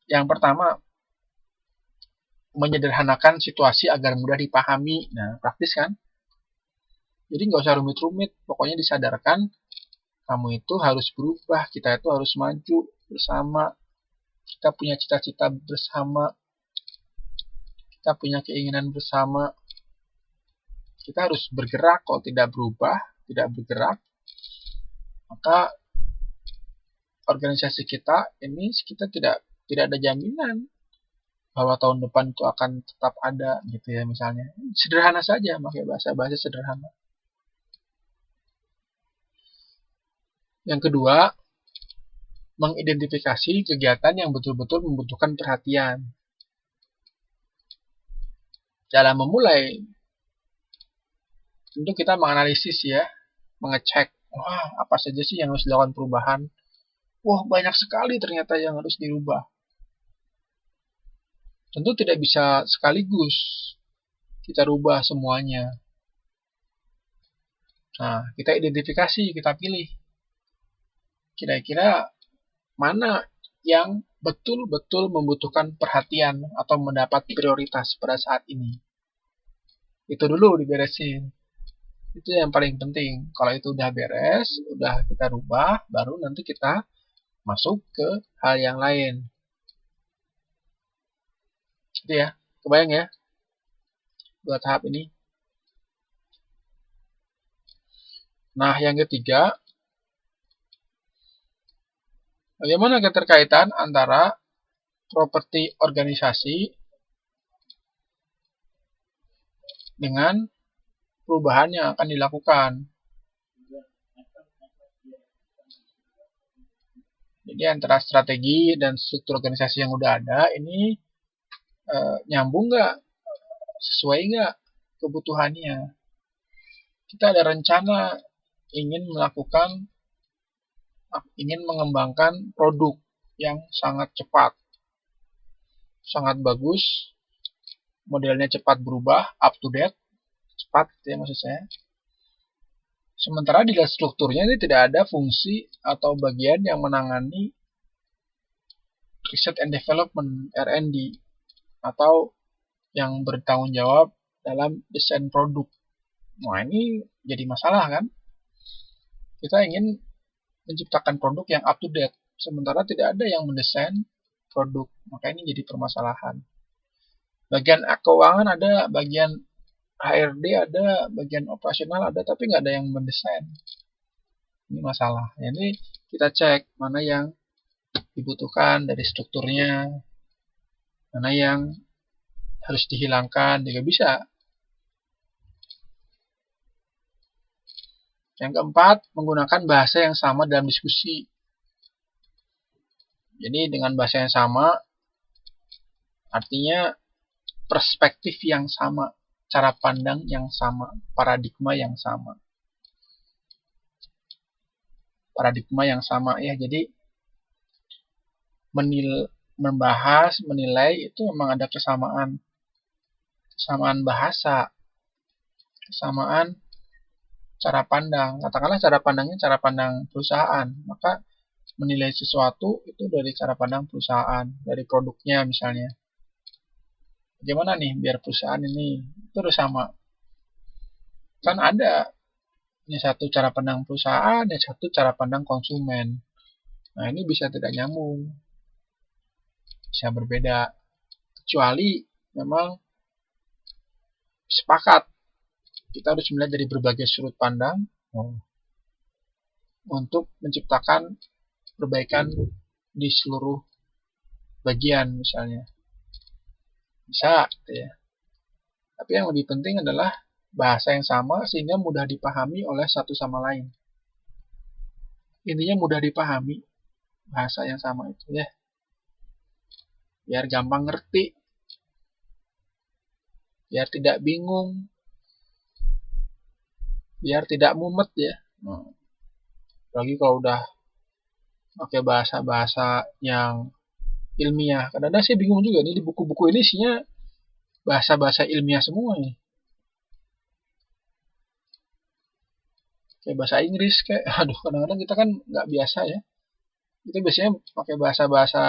Yang pertama, menyederhanakan situasi agar mudah dipahami. Nah, praktis kan? Jadi nggak usah rumit-rumit, pokoknya disadarkan kamu itu harus berubah, kita itu harus maju bersama, kita punya cita-cita bersama, kita punya keinginan bersama, kita harus bergerak. Kalau tidak berubah, tidak bergerak, maka organisasi kita ini kita tidak ada jaminan bahwa tahun depan itu akan tetap ada gitu ya misalnya. Sederhana saja, pakai bahasa sederhana. Yang kedua, mengidentifikasi kegiatan yang betul-betul membutuhkan perhatian. Dalam memulai, tentu kita menganalisis ya, mengecek, apa saja sih yang harus dilakukan perubahan. Banyak sekali ternyata yang harus dirubah. Tentu tidak bisa sekaligus kita rubah semuanya. Nah, kita identifikasi, kita pilih. Kira-kira mana yang betul-betul membutuhkan perhatian atau mendapat prioritas pada saat ini. Itu dulu diberesin. Itu yang paling penting. Kalau itu udah beres, udah kita rubah, baru nanti kita masuk ke hal yang lain. Itu ya, kebayang ya? Dua tahap ini. Nah, yang ketiga, bagaimana keterkaitan antara properti organisasi dengan perubahan yang akan dilakukan. Jadi antara strategi dan struktur organisasi yang udah ada ini nyambung nggak, sesuai nggak kebutuhannya. Kita ada rencana ingin mengembangkan produk yang sangat cepat, sangat bagus, modelnya cepat berubah, up to date, cepat ya maksud saya. Sementara di dalam strukturnya ini tidak ada fungsi atau bagian yang menangani Research and Development (R&D) atau yang bertanggung jawab dalam desain produk. Nah, ini jadi masalah kan? Kita ingin menciptakan produk yang up to date, sementara tidak ada yang mendesain produk. Maka ini jadi permasalahan. Bagian keuangan ada, bagian HRD ada, bagian operasional ada, tapi nggak ada yang mendesain. Ini masalah. Jadi kita cek mana yang dibutuhkan dari strukturnya, mana yang harus dihilangkan, juga bisa. Yang keempat, menggunakan bahasa yang sama dalam diskusi. Jadi dengan bahasa yang sama, artinya perspektif yang sama, cara pandang yang sama, paradigma yang sama. Paradigma yang sama ya, jadi membahas, menilai itu memang ada kesamaan bahasa, kesamaan cara pandang. Katakanlah cara pandangnya cara pandang perusahaan, maka menilai sesuatu itu dari cara pandang perusahaan, dari produknya misalnya. Bagaimana nih biar perusahaan ini terus sama? Kan ada ini satu cara pandang perusahaan, yang satu cara pandang konsumen. Nah, ini bisa tidak nyambung, bisa berbeda. Kecuali memang sepakat kita harus melihat dari berbagai sudut pandang untuk menciptakan perbaikan di seluruh bagian misalnya. Bisa gitu ya. Tapi yang lebih penting adalah bahasa yang sama sehingga mudah dipahami oleh satu sama lain. Intinya mudah dipahami bahasa yang sama itu ya. Biar gampang ngerti. Biar tidak bingung. Biar tidak mumet ya. Apalagi kalau udah pakai bahasa-bahasa yang ilmiah. Kadang-kadang saya bingung juga nih, di buku-buku ini isinya bahasa-bahasa ilmiah semua nih. Kayak bahasa Inggris kayak, aduh kadang-kadang kita kan nggak biasa ya. Kita biasanya pakai bahasa-bahasa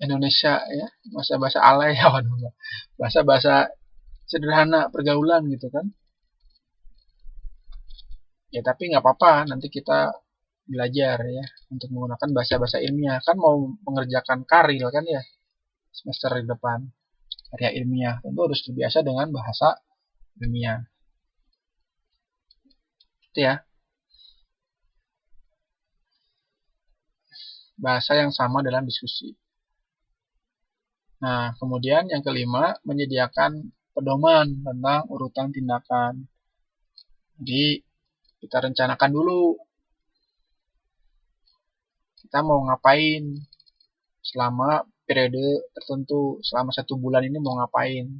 Indonesia ya, bahasa-bahasa alay ya, waduh, bahasa-bahasa sederhana pergaulan gitu kan. Ya tapi nggak apa-apa, nanti kita belajar ya untuk menggunakan bahasa-bahasa ilmiah. Kan mau mengerjakan karil kan ya semester depan, karya ilmiah, tentu harus terbiasa dengan bahasa ilmiah. Itu ya. Bahasa yang sama dalam diskusi. Nah, kemudian yang kelima, menyediakan pedoman tentang urutan tindakan. Jadi, kita rencanakan dulu. Kita mau ngapain selama periode tertentu, selama 1 bulan ini mau ngapain.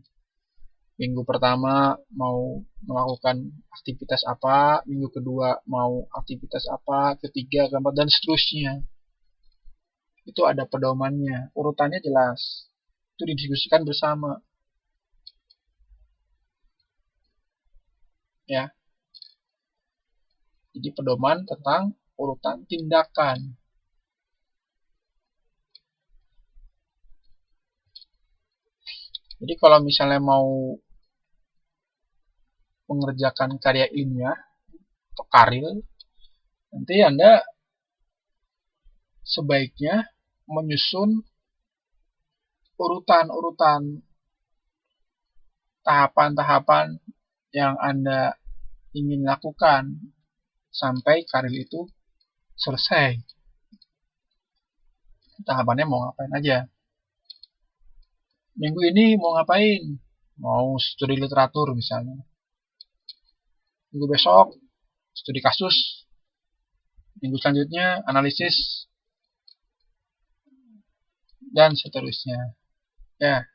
Minggu pertama mau melakukan aktivitas apa, minggu kedua mau aktivitas apa, ketiga, keempat, dan seterusnya. Itu ada pedomannya, urutannya jelas. Itu didiskusikan bersama. Ya. Jadi pedoman tentang urutan tindakan. Jadi kalau misalnya mau mengerjakan karya ilmiah atau karil, nanti Anda sebaiknya menyusun urutan-urutan tahapan-tahapan yang Anda ingin lakukan sampai karil itu selesai. Tahapannya mau ngapain aja. Minggu ini mau ngapain? Mau studi literatur misalnya. Minggu besok studi kasus. Minggu selanjutnya analisis dan seterusnya. Ya.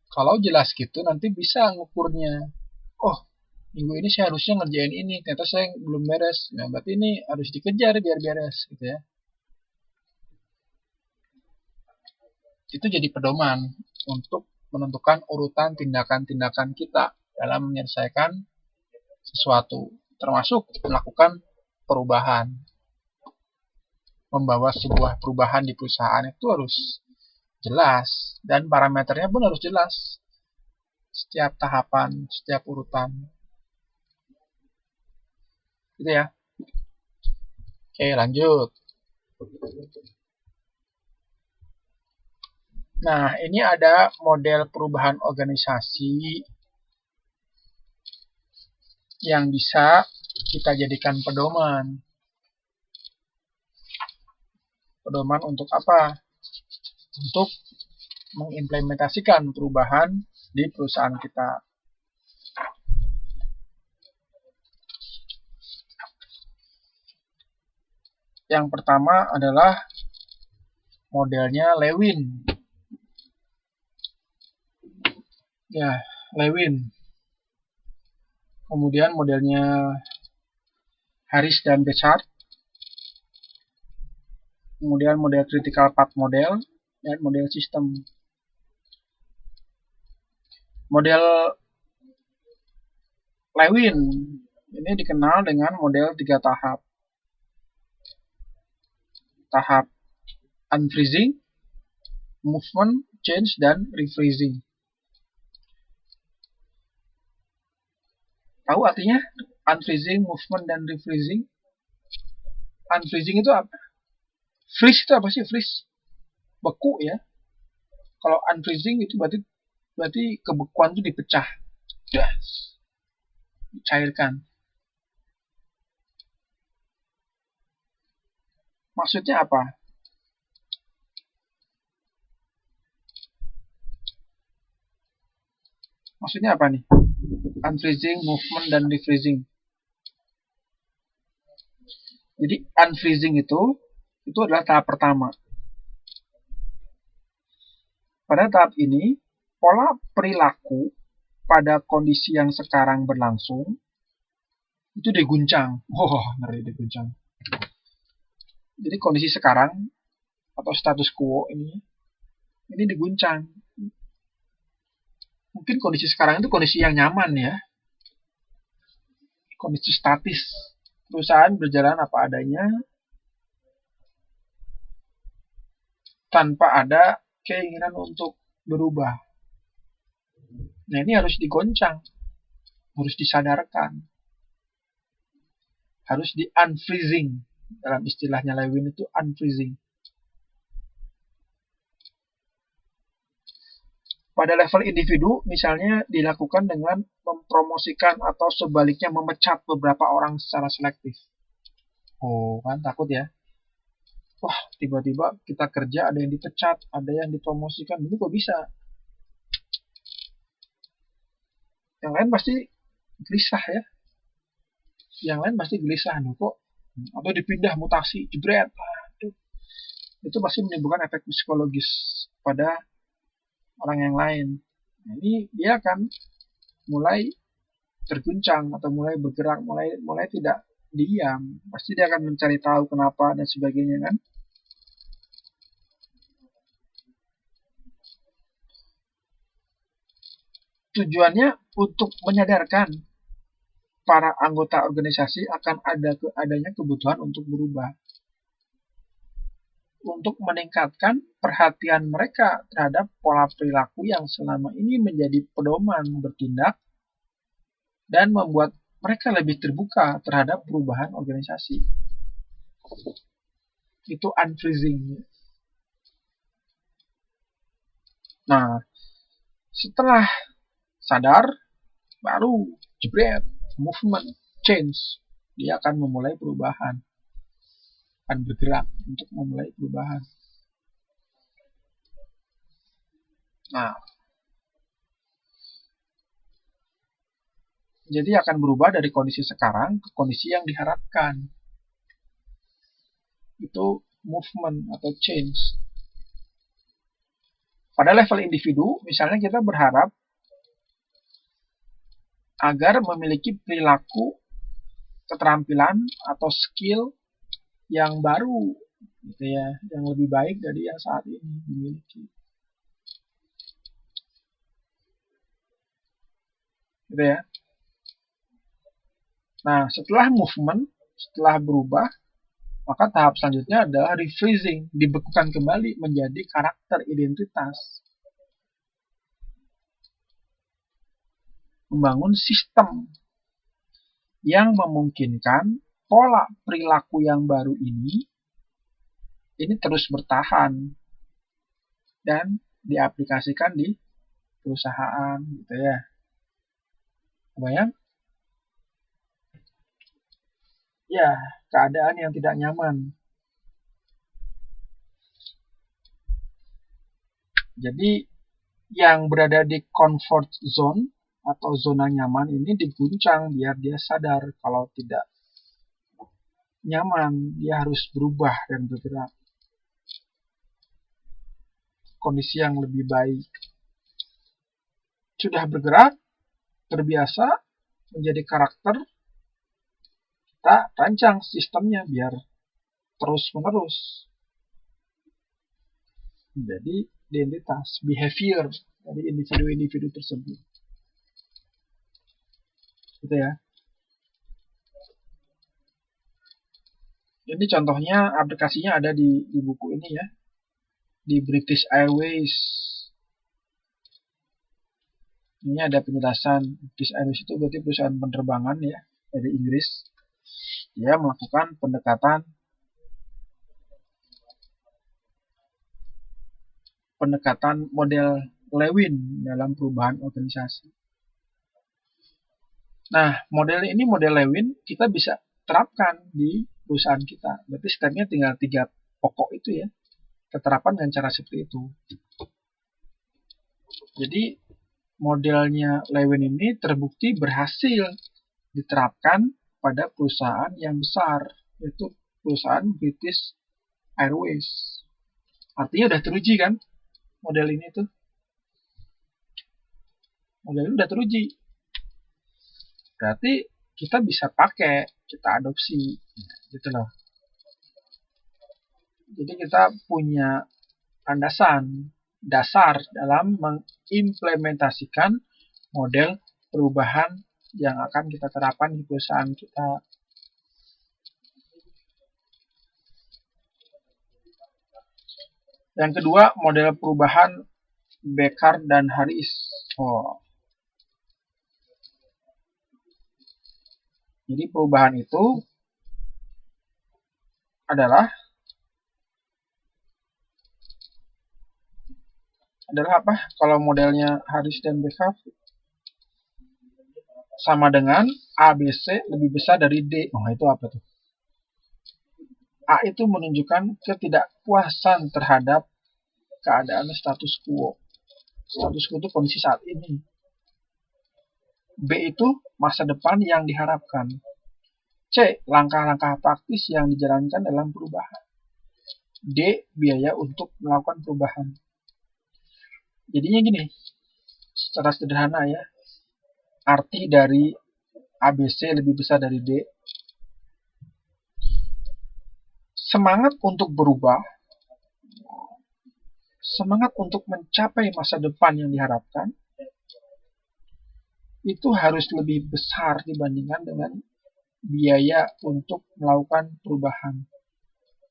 Kalau jelas gitu nanti bisa ngukurnya. Oh, minggu ini saya harusnya ngerjain ini, ternyata saya belum beres. Nah, berarti ini harus dikejar biar beres gitu ya. Itu jadi pedoman untuk menentukan urutan tindakan-tindakan kita dalam menyelesaikan sesuatu, termasuk melakukan perubahan. Membawa sebuah perubahan di perusahaan itu harus jelas dan parameternya pun harus jelas. Setiap tahapan, setiap urutan. Gitu ya. Oke, lanjut. Nah, ini ada model perubahan organisasi yang bisa kita jadikan pedoman. Pedoman untuk apa? Untuk mengimplementasikan perubahan di perusahaan kita. Yang pertama adalah modelnya Lewin. Ya, Lewin. Kemudian modelnya Harris dan Bechart. Kemudian model critical path model dan model sistem. Model Lewin ini dikenal dengan model 3 tahap. Tahap unfreezing, movement, change, dan refreezing. Tahu artinya unfreezing, movement, dan refreezing? Unfreezing itu apa? Freeze itu apa sih? Freeze beku ya. Kalau unfreezing itu berarti kebekuan itu dipecah, dicairkan. Maksudnya apa? Maksudnya apa nih? Unfreezing, movement, dan refreezing. Jadi unfreezing itu adalah tahap pertama. Pada tahap ini, pola perilaku pada kondisi yang sekarang berlangsung itu diguncang. Ngeri diguncang. Jadi kondisi sekarang atau status quo ini diguncang. Mungkin kondisi sekarang itu kondisi yang nyaman ya. Kondisi statis. Perusahaan berjalan apa adanya tanpa ada keinginan untuk berubah. Nah, ini harus digoncang. Harus disadarkan. Harus di-unfreezing. Dalam istilahnya Lewin itu unfreezing. Pada level individu, misalnya dilakukan dengan mempromosikan atau sebaliknya memecat beberapa orang secara selektif. Oh, kan takut ya. Wah, tiba-tiba kita kerja ada yang dipecat, ada yang dipromosikan. Ini kok bisa? Yang lain pasti gelisah ya. Yang lain pasti gelisah nih kok. Atau dipindah mutasi, jebret. Itu pasti menimbulkan efek psikologis pada orang yang lain. Nah, ini dia akan mulai terguncang atau mulai bergerak, mulai tidak diam. Pasti dia akan mencari tahu kenapa dan sebagainya kan. Tujuannya untuk menyadarkan para anggota organisasi akan adanya kebutuhan untuk berubah. Untuk meningkatkan perhatian mereka terhadap pola perilaku yang selama ini menjadi pedoman bertindak dan membuat mereka lebih terbuka terhadap perubahan organisasi. Itu unfreezing. Nah, setelah sadar, baru jebret, movement, change. Dia akan memulai perubahan. Akan bergerak untuk memulai perubahan. Nah, jadi akan berubah dari kondisi sekarang ke kondisi yang diharapkan. Itu movement atau change. Pada level individu, misalnya kita berharap agar memiliki perilaku, keterampilan atau skill yang baru, gitu ya, yang lebih baik dari yang saat ini dimiliki. Gitu ya. Nah, setelah movement, setelah berubah, maka tahap selanjutnya adalah refreezing, dibekukan kembali menjadi karakter identitas. Membangun sistem yang memungkinkan pola perilaku yang baru ini terus bertahan dan diaplikasikan di perusahaan gitu ya. Kebayang? Ya, keadaan yang tidak nyaman. Jadi yang berada di comfort zone atau zona nyaman ini diguncang biar dia sadar kalau tidak nyaman, dia harus berubah dan bergerak. Kondisi yang lebih baik. sudah bergerak, terbiasa menjadi karakter, kita rancang sistemnya biar terus-menerus menjadi identitas, behavior dari individu-individu tersebut. Gitu ya. Ini contohnya aplikasinya ada di buku ini ya, di British Airways. Ini ada penjelasan. British Airways itu berarti perusahaan penerbangan ya dari Inggris. Dia melakukan pendekatan model Lewin dalam perubahan organisasi. Nah, model Lewin kita bisa terapkan di perusahaan kita. Berarti stepnya tinggal 3 pokok itu ya. Keterapan dengan cara seperti itu. Jadi modelnya Lewin ini terbukti berhasil diterapkan pada perusahaan yang besar, yaitu perusahaan British Airways. Artinya udah teruji kan model ini tuh. Model ini udah teruji. Berarti kita bisa pakai, kita adopsi, gitu loh. Jadi kita punya landasan dasar dalam mengimplementasikan model perubahan yang akan kita terapkan di perusahaan kita. Yang kedua, model perubahan Becker dan Harris. Jadi perubahan itu adalah apa? Kalau modelnya Harris dan Becker sama dengan ABC lebih besar dari D. Itu apa tuh? A itu menunjukkan ketidakpuasan terhadap keadaan status quo. Status quo itu kondisi saat ini. B itu masa depan yang diharapkan. C, langkah-langkah praktis yang dijalankan dalam perubahan. D, biaya untuk melakukan perubahan. Jadinya gini, secara sederhana ya, arti dari ABC lebih besar dari D. Semangat untuk berubah, semangat untuk mencapai masa depan yang diharapkan, itu harus lebih besar dibandingkan dengan biaya untuk melakukan perubahan.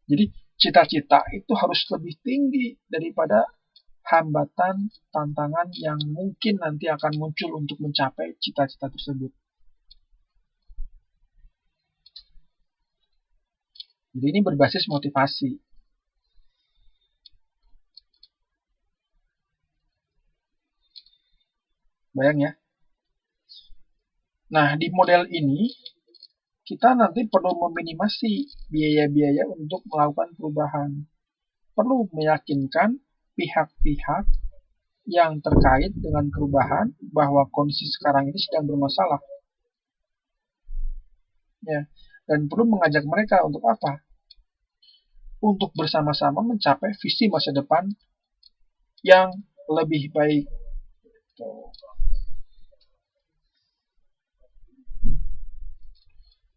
Jadi cita-cita itu harus lebih tinggi daripada hambatan, tantangan yang mungkin nanti akan muncul untuk mencapai cita-cita tersebut. Jadi ini berbasis motivasi. Bayang ya. Nah, di model ini kita nanti perlu meminimasi biaya-biaya untuk melakukan perubahan. Perlu meyakinkan pihak-pihak yang terkait dengan perubahan bahwa kondisi sekarang ini sedang bermasalah. Ya, dan perlu mengajak mereka untuk apa? Untuk bersama-sama mencapai visi masa depan yang lebih baik.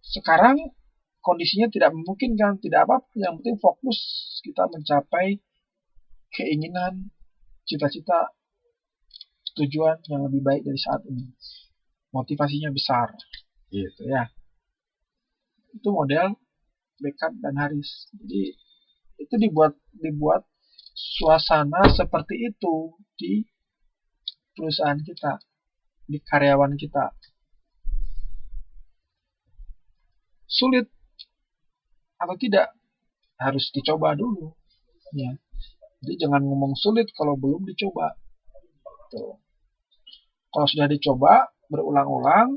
Sekarang kondisinya tidak memungkinkan, tidak apa-apa. Yang penting fokus kita mencapai keinginan, cita-cita, tujuan yang lebih baik dari saat ini. Motivasinya besar, gitu ya. Itu model Becker dan Harris. Jadi itu dibuat suasana seperti itu di perusahaan kita, di karyawan kita. Sulit atau tidak harus dicoba dulu, ya. Jadi jangan ngomong sulit kalau belum dicoba. Tuh. Kalau sudah dicoba berulang-ulang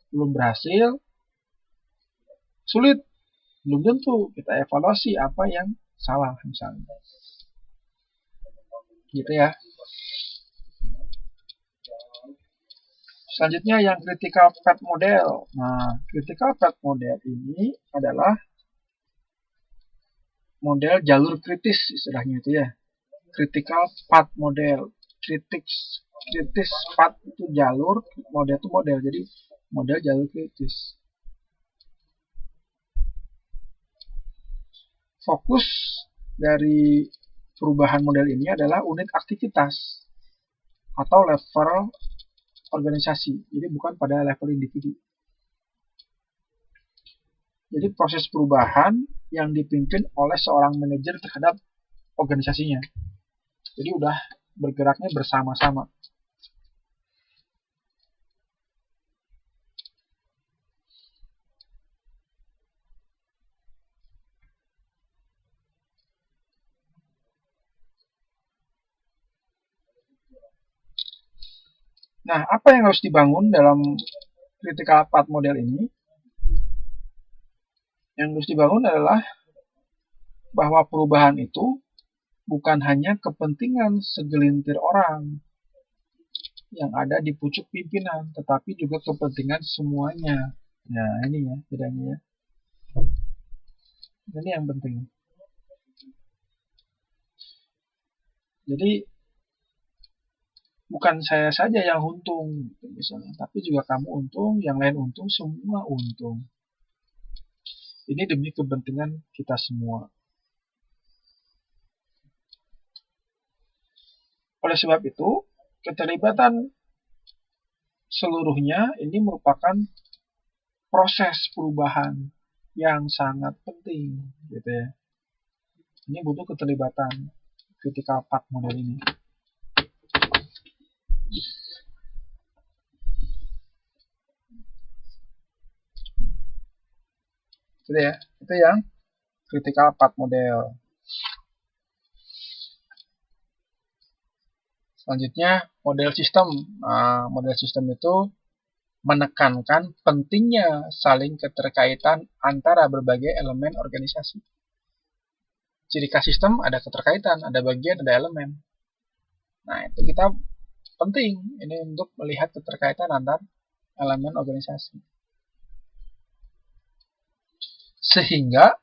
belum berhasil, sulit, belum tentu kita evaluasi apa yang salah misalnya. Gitu ya. Selanjutnya yang critical path model. Nah, critical path model ini adalah model jalur kritis istilahnya itu ya. Critical path model, kritis path itu jalur, model itu model. Jadi model jalur kritis. Fokus dari perubahan model ini adalah unit aktivitas atau level organisasi. Jadi bukan pada level individu. Jadi proses perubahan yang dipimpin oleh seorang manajer terhadap organisasinya. Jadi udah bergeraknya bersama-sama. Nah, apa yang harus dibangun dalam critical path model ini? Yang harus dibangun adalah bahwa perubahan itu bukan hanya kepentingan segelintir orang yang ada di pucuk pimpinan, tetapi juga kepentingan semuanya. Nah, ini ya bedanya ya. Ini yang penting. Jadi bukan saya saja yang untung misalnya, tapi juga kamu untung, yang lain untung, semua untung. Ini demi kepentingan kita semua. Oleh sebab itu, keterlibatan seluruhnya ini merupakan proses perubahan yang sangat penting, gitu ya. Ini butuh keterlibatan critical path model ini. Gitu ya, itu yang critical path model. Selanjutnya model sistem. Nah, model sistem itu menekankan pentingnya saling keterkaitan antara berbagai elemen organisasi. Ciri khas sistem ada keterkaitan, ada bagian, ada elemen. Nah, itu kita penting ini untuk melihat keterkaitan antar elemen organisasi. Sehingga,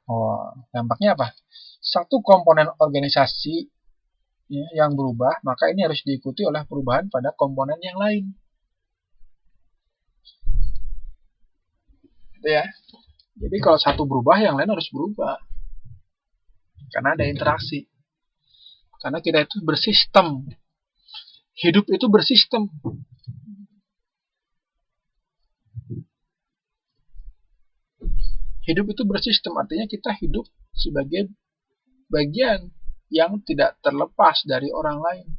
dampaknya apa? Satu komponen organisasi ya, yang berubah, maka ini harus diikuti oleh perubahan pada komponen yang lain. Gitu ya. Jadi kalau satu berubah, yang lain harus berubah. Karena ada interaksi. Karena kita itu bersistem. Hidup itu bersistem. Hidup itu bersistem, artinya kita hidup sebagai bagian yang tidak terlepas dari orang lain.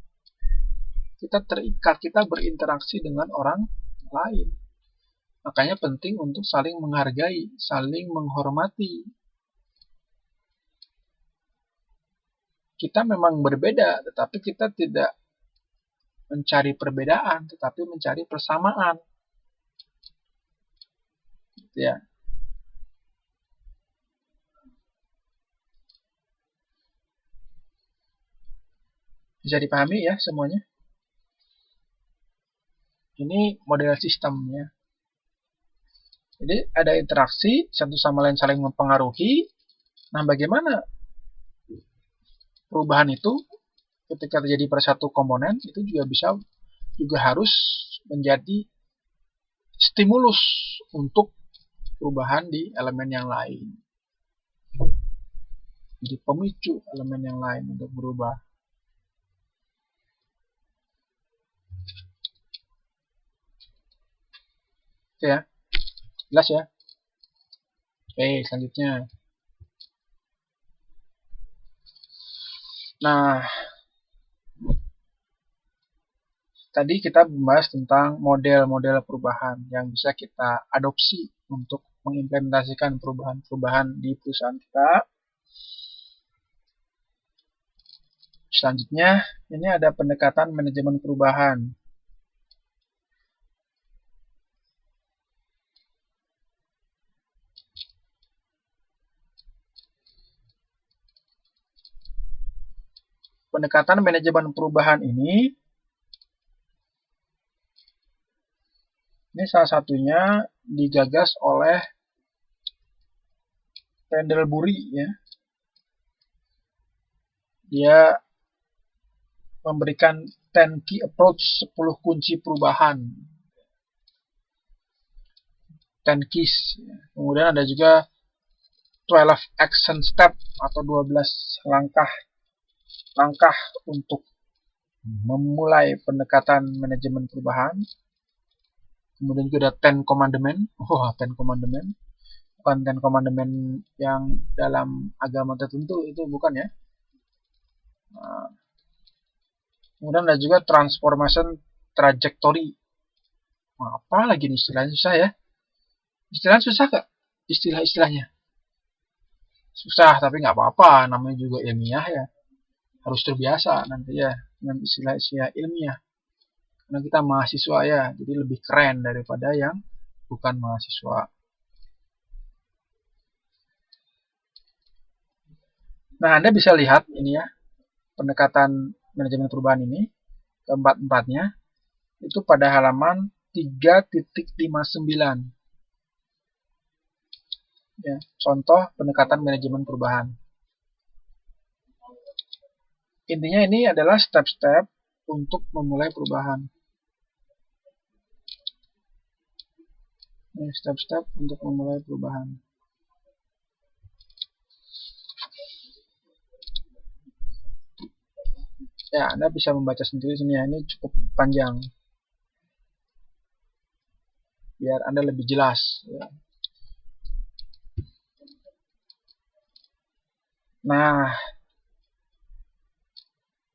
Kita terikat, kita berinteraksi dengan orang lain. Makanya penting untuk saling menghargai, saling menghormati. Kita memang berbeda, tetapi kita tidak mencari perbedaan, tetapi mencari persamaan. Gitu ya. Bisa dipahami ya semuanya? Ini model sistemnya. Jadi ada interaksi, satu sama lain saling mempengaruhi. Nah, bagaimana perubahan itu ketika terjadi pada satu komponen itu juga harus menjadi stimulus untuk perubahan di elemen yang lain. Jadi pemicu elemen yang lain untuk berubah. Oke ya, jelas ya. Oke, selanjutnya. Nah, tadi kita membahas tentang model-model perubahan yang bisa kita adopsi untuk mengimplementasikan perubahan-perubahan di perusahaan kita. Selanjutnya, ini ada pendekatan manajemen perubahan. Pendekatan manajemen perubahan ini salah satunya digagas oleh Pendlebury ya. Dia memberikan 10 key approach, 10 kunci perubahan. 10 keys. Kemudian ada juga 12 action step atau 12 langkah untuk memulai pendekatan manajemen perubahan. Kemudian juga ada 10 commandment. 10 commandment. Bukan 10 commandment yang dalam agama tertentu, itu bukan ya. Kemudian ada juga transformation trajectory. Apa lagi nih istilahnya, susah ya? Istilahnya susah gak? Istilah-istilahnya susah, tapi nggak apa-apa, namanya juga ilmiah ya, harus terbiasa nanti ya dengan istilah-istilah ilmiah, karena kita mahasiswa ya, jadi lebih keren daripada yang bukan mahasiswa. Nah, Anda bisa lihat ini ya, pendekatan manajemen perubahan ini, keempat-empatnya, itu pada halaman 3.59. Ya, contoh pendekatan manajemen perubahan. Intinya ini adalah step-step untuk memulai perubahan. Ini step-step untuk memulai perubahan. Ya, Anda bisa membaca sendiri sini ya, ini cukup panjang. Biar Anda lebih jelas. Ya. Nah,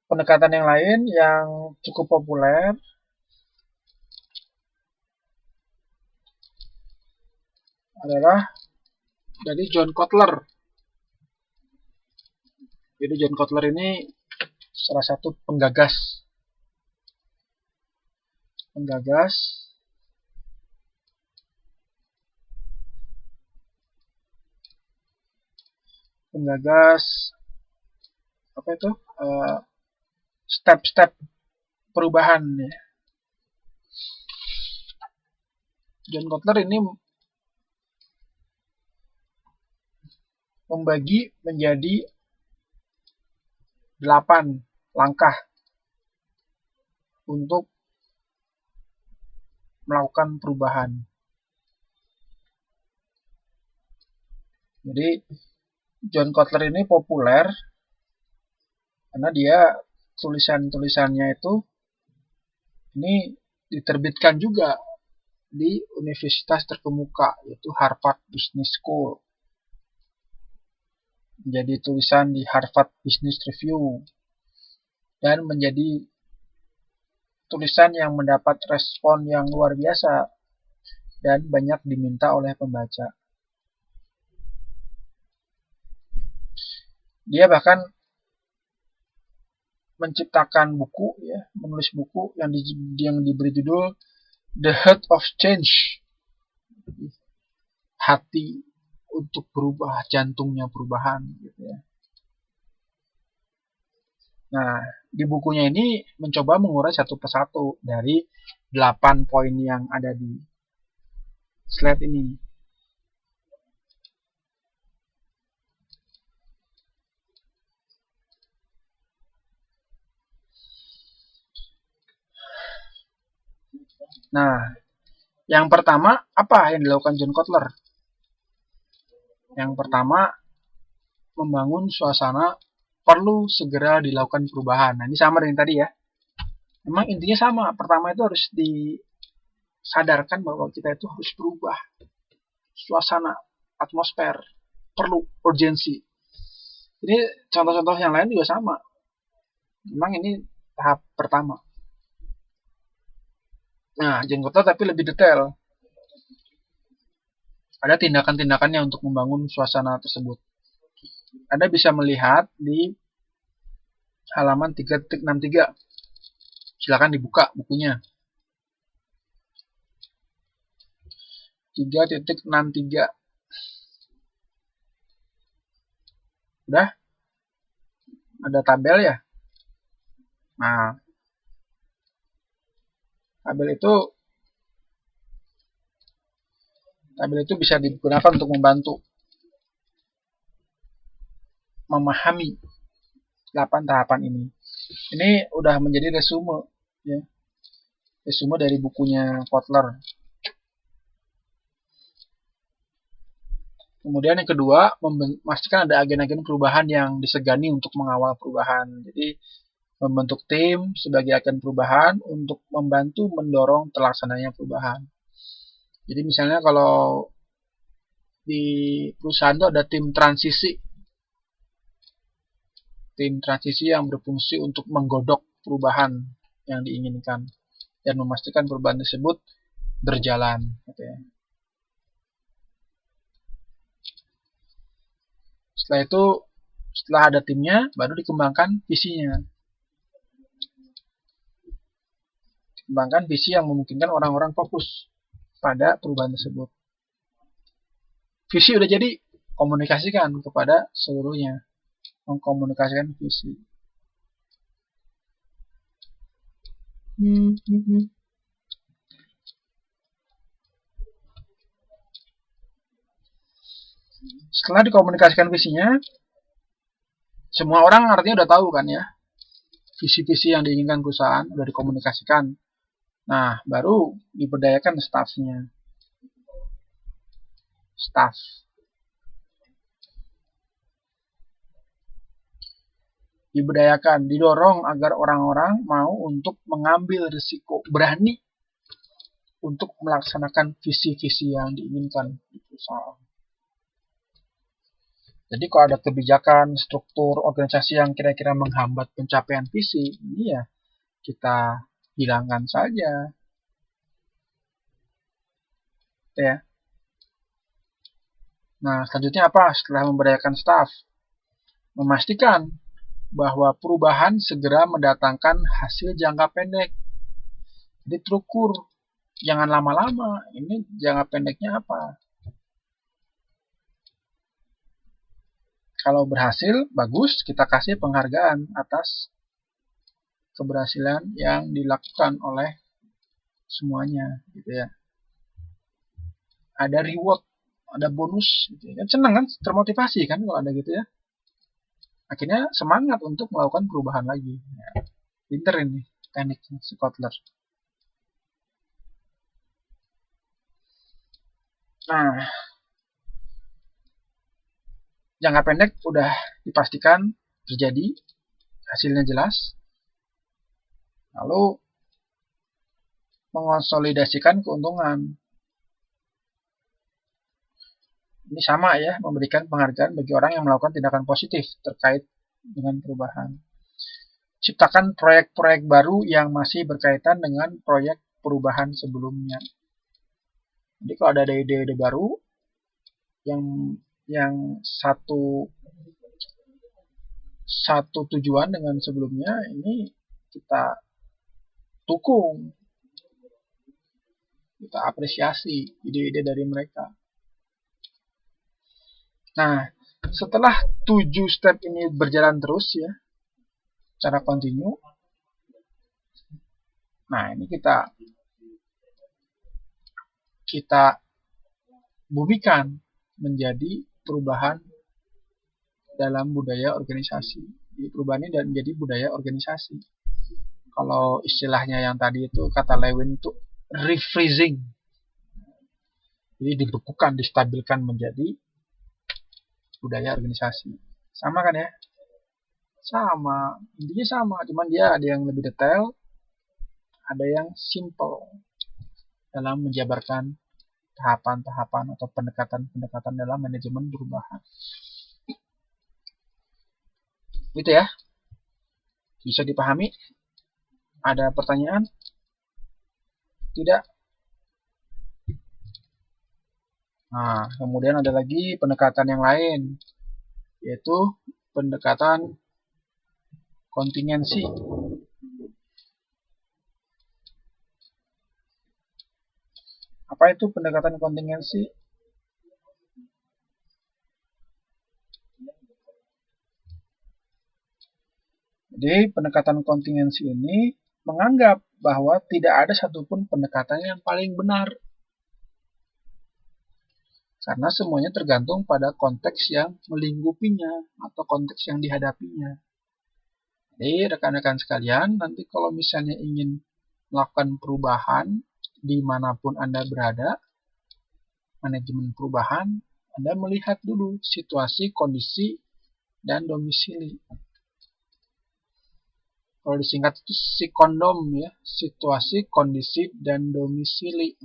pendekatan yang lain yang cukup populer adalah dari John Kotler. Jadi John Kotler ini salah satu penggagas apa itu step-step perubahan ya. John Kotler ini membagi menjadi 8 langkah untuk melakukan perubahan. Jadi John Kotler ini populer karena dia tulisan-tulisannya itu ini diterbitkan juga di universitas terkemuka, yaitu Harvard Business School. Menjadi tulisan di Harvard Business Review dan menjadi tulisan yang mendapat respon yang luar biasa dan banyak diminta oleh pembaca. Dia bahkan menciptakan buku ya, menulis buku yang diberi judul The Heart of Change. Hati untuk berubah, jantungnya perubahan gitu ya. Nah, di bukunya ini mencoba mengurai satu persatu dari 8 poin yang ada di slide ini. Nah, yang pertama apa yang dilakukan John Kotler? Yang pertama, membangun suasana perlu segera dilakukan perubahan. Nah, ini sama dengan tadi ya. Memang intinya sama. Pertama itu harus disadarkan bahwa kita itu harus berubah. Suasana, atmosfer, perlu, urgensi. Ini contoh-contoh yang lain juga sama. Memang ini tahap pertama. Nah, John Kotler tapi lebih detail. Ada tindakan-tindakannya untuk membangun suasana tersebut. Anda bisa melihat di halaman 3.63. Silakan dibuka bukunya. 3.63. Udah? Ada tabel ya? Nah, tabel itu bisa digunakan untuk membantu memahami 8 tahapan ini. Ini udah menjadi resume, ya. Resume dari bukunya Kotler. Kemudian yang kedua, memastikan ada agen-agen perubahan yang disegani untuk mengawal perubahan. Jadi membentuk tim sebagai agen perubahan untuk membantu mendorong terlaksananya perubahan. Jadi misalnya kalau di perusahaan itu ada tim transisi. Tim transisi yang berfungsi untuk menggodok perubahan yang diinginkan dan memastikan perubahan tersebut berjalan. Gitu ya. Setelah itu, setelah ada timnya, baru dikembangkan visinya. Dikembangkan visi yang memungkinkan orang-orang fokus pada perubahan tersebut. Visi udah jadi, komunikasikan kepada seluruhnya. Mengkomunikasikan visi. Setelah dikomunikasikan visinya, semua orang artinya udah tahu kan ya, visi-visi yang diinginkan perusahaan udah dikomunikasikan. Nah, baru diberdayakan staffnya. Staff. Diberdayakan, didorong agar orang-orang mau untuk mengambil risiko, berani untuk melaksanakan visi-visi yang diinginkan di perusahaan. Jadi kalau ada kebijakan, struktur, organisasi yang kira-kira menghambat pencapaian visi, ini ya kita hilangkan saja. Ya. Nah, selanjutnya apa? Setelah memberdayakan staf, memastikan bahwa perubahan segera mendatangkan hasil jangka pendek. Jadi terukur, jangan lama-lama. Ini jangka pendeknya apa? Kalau berhasil, bagus, kita kasih penghargaan atas keberhasilan yang dilakukan oleh semuanya, gitu ya. Ada reward, ada bonus, gitu ya. Kan senang kan, termotivasi kan kalau ada gitu ya. Akhirnya semangat untuk melakukan perubahan lagi. Ya, pinter ini tekniknya si Kotler. Nah, jangka pendek udah dipastikan terjadi, hasilnya jelas. Lalu mengonsolidasikan keuntungan. Ini sama ya, memberikan penghargaan bagi orang yang melakukan tindakan positif terkait dengan perubahan. Ciptakan proyek-proyek baru yang masih berkaitan dengan proyek perubahan sebelumnya. Jadi kalau ada ide-ide baru yang satu tujuan dengan sebelumnya, ini kita dukung, kita apresiasi ide-ide dari mereka. Nah, setelah 7 step ini berjalan terus ya, secara kontinu, nah ini kita bumikan menjadi perubahan dalam budaya organisasi. Jadi perubahan ini menjadi budaya organisasi. Kalau istilahnya yang tadi itu kata Lewin itu refreezing. Jadi dibekukan, distabilkan menjadi budaya organisasi. Sama kan ya? Sama. Intinya sama, cuman dia ada yang lebih detail, ada yang simple dalam menjabarkan tahapan-tahapan atau pendekatan-pendekatan dalam manajemen perubahan. Gitu ya. Bisa dipahami? Ada pertanyaan? Tidak? Nah, kemudian ada lagi pendekatan yang lain, yaitu pendekatan kontingensi. Apa itu pendekatan kontingensi? Jadi pendekatan kontingensi ini menganggap bahwa tidak ada satupun pendekatan yang paling benar. Karena semuanya tergantung pada konteks yang melingkupinya atau konteks yang dihadapinya. Jadi rekan-rekan sekalian, nanti kalau misalnya ingin melakukan perubahan dimanapun Anda berada, manajemen perubahan, Anda melihat dulu situasi, kondisi, dan domisili. Kalau disingkat itu SIKONDOM ya, situasi, kondisi, dan domisili.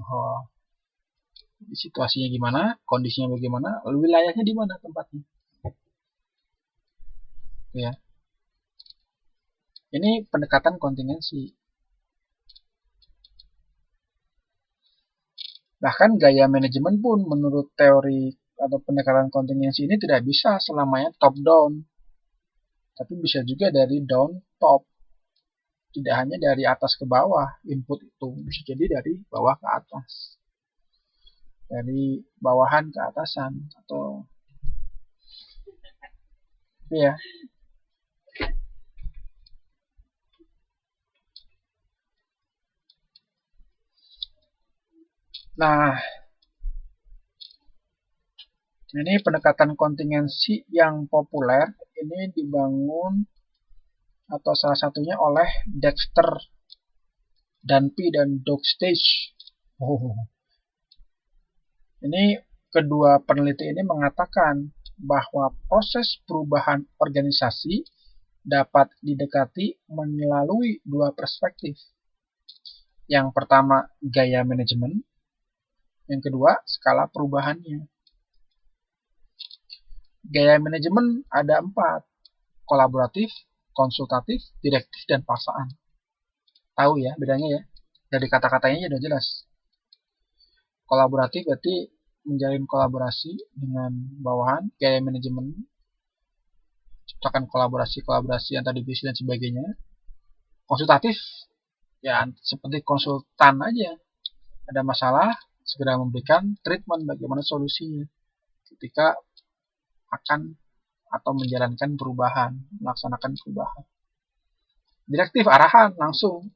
Situasinya gimana, kondisinya bagaimana, lalu wilayahnya di mana tempatnya. Ya. Ini pendekatan kontingensi. Bahkan gaya manajemen pun menurut teori atau pendekatan kontingensi ini tidak bisa selamanya top down, tapi bisa juga dari down top. Tidak hanya dari atas ke bawah input itu, bisa jadi dari bawah ke atas, dari bawahan ke atasan, atau ya. Nah, ini pendekatan kontingensi yang populer ini dibangun atau salah satunya oleh Dexter, Dunphy, dan Dogstage. Ini kedua peneliti ini mengatakan bahwa proses perubahan organisasi dapat didekati melalui dua perspektif. Yang pertama, gaya manajemen. Yang kedua, skala perubahannya. Gaya manajemen ada 4. Kolaboratif, konsultatif, direktif, dan paksaan. Tahu ya bedanya ya? Dari kata-katanya udah jelas. Kolaboratif berarti menjalin kolaborasi dengan bawahan, gaya manajemen, ciptakan kolaborasi antar divisi dan sebagainya. Konsultatif, ya seperti konsultan aja. Ada masalah, segera memberikan treatment bagaimana solusinya ketika akan atau menjalankan perubahan, melaksanakan perubahan. Direktif, arahan langsung.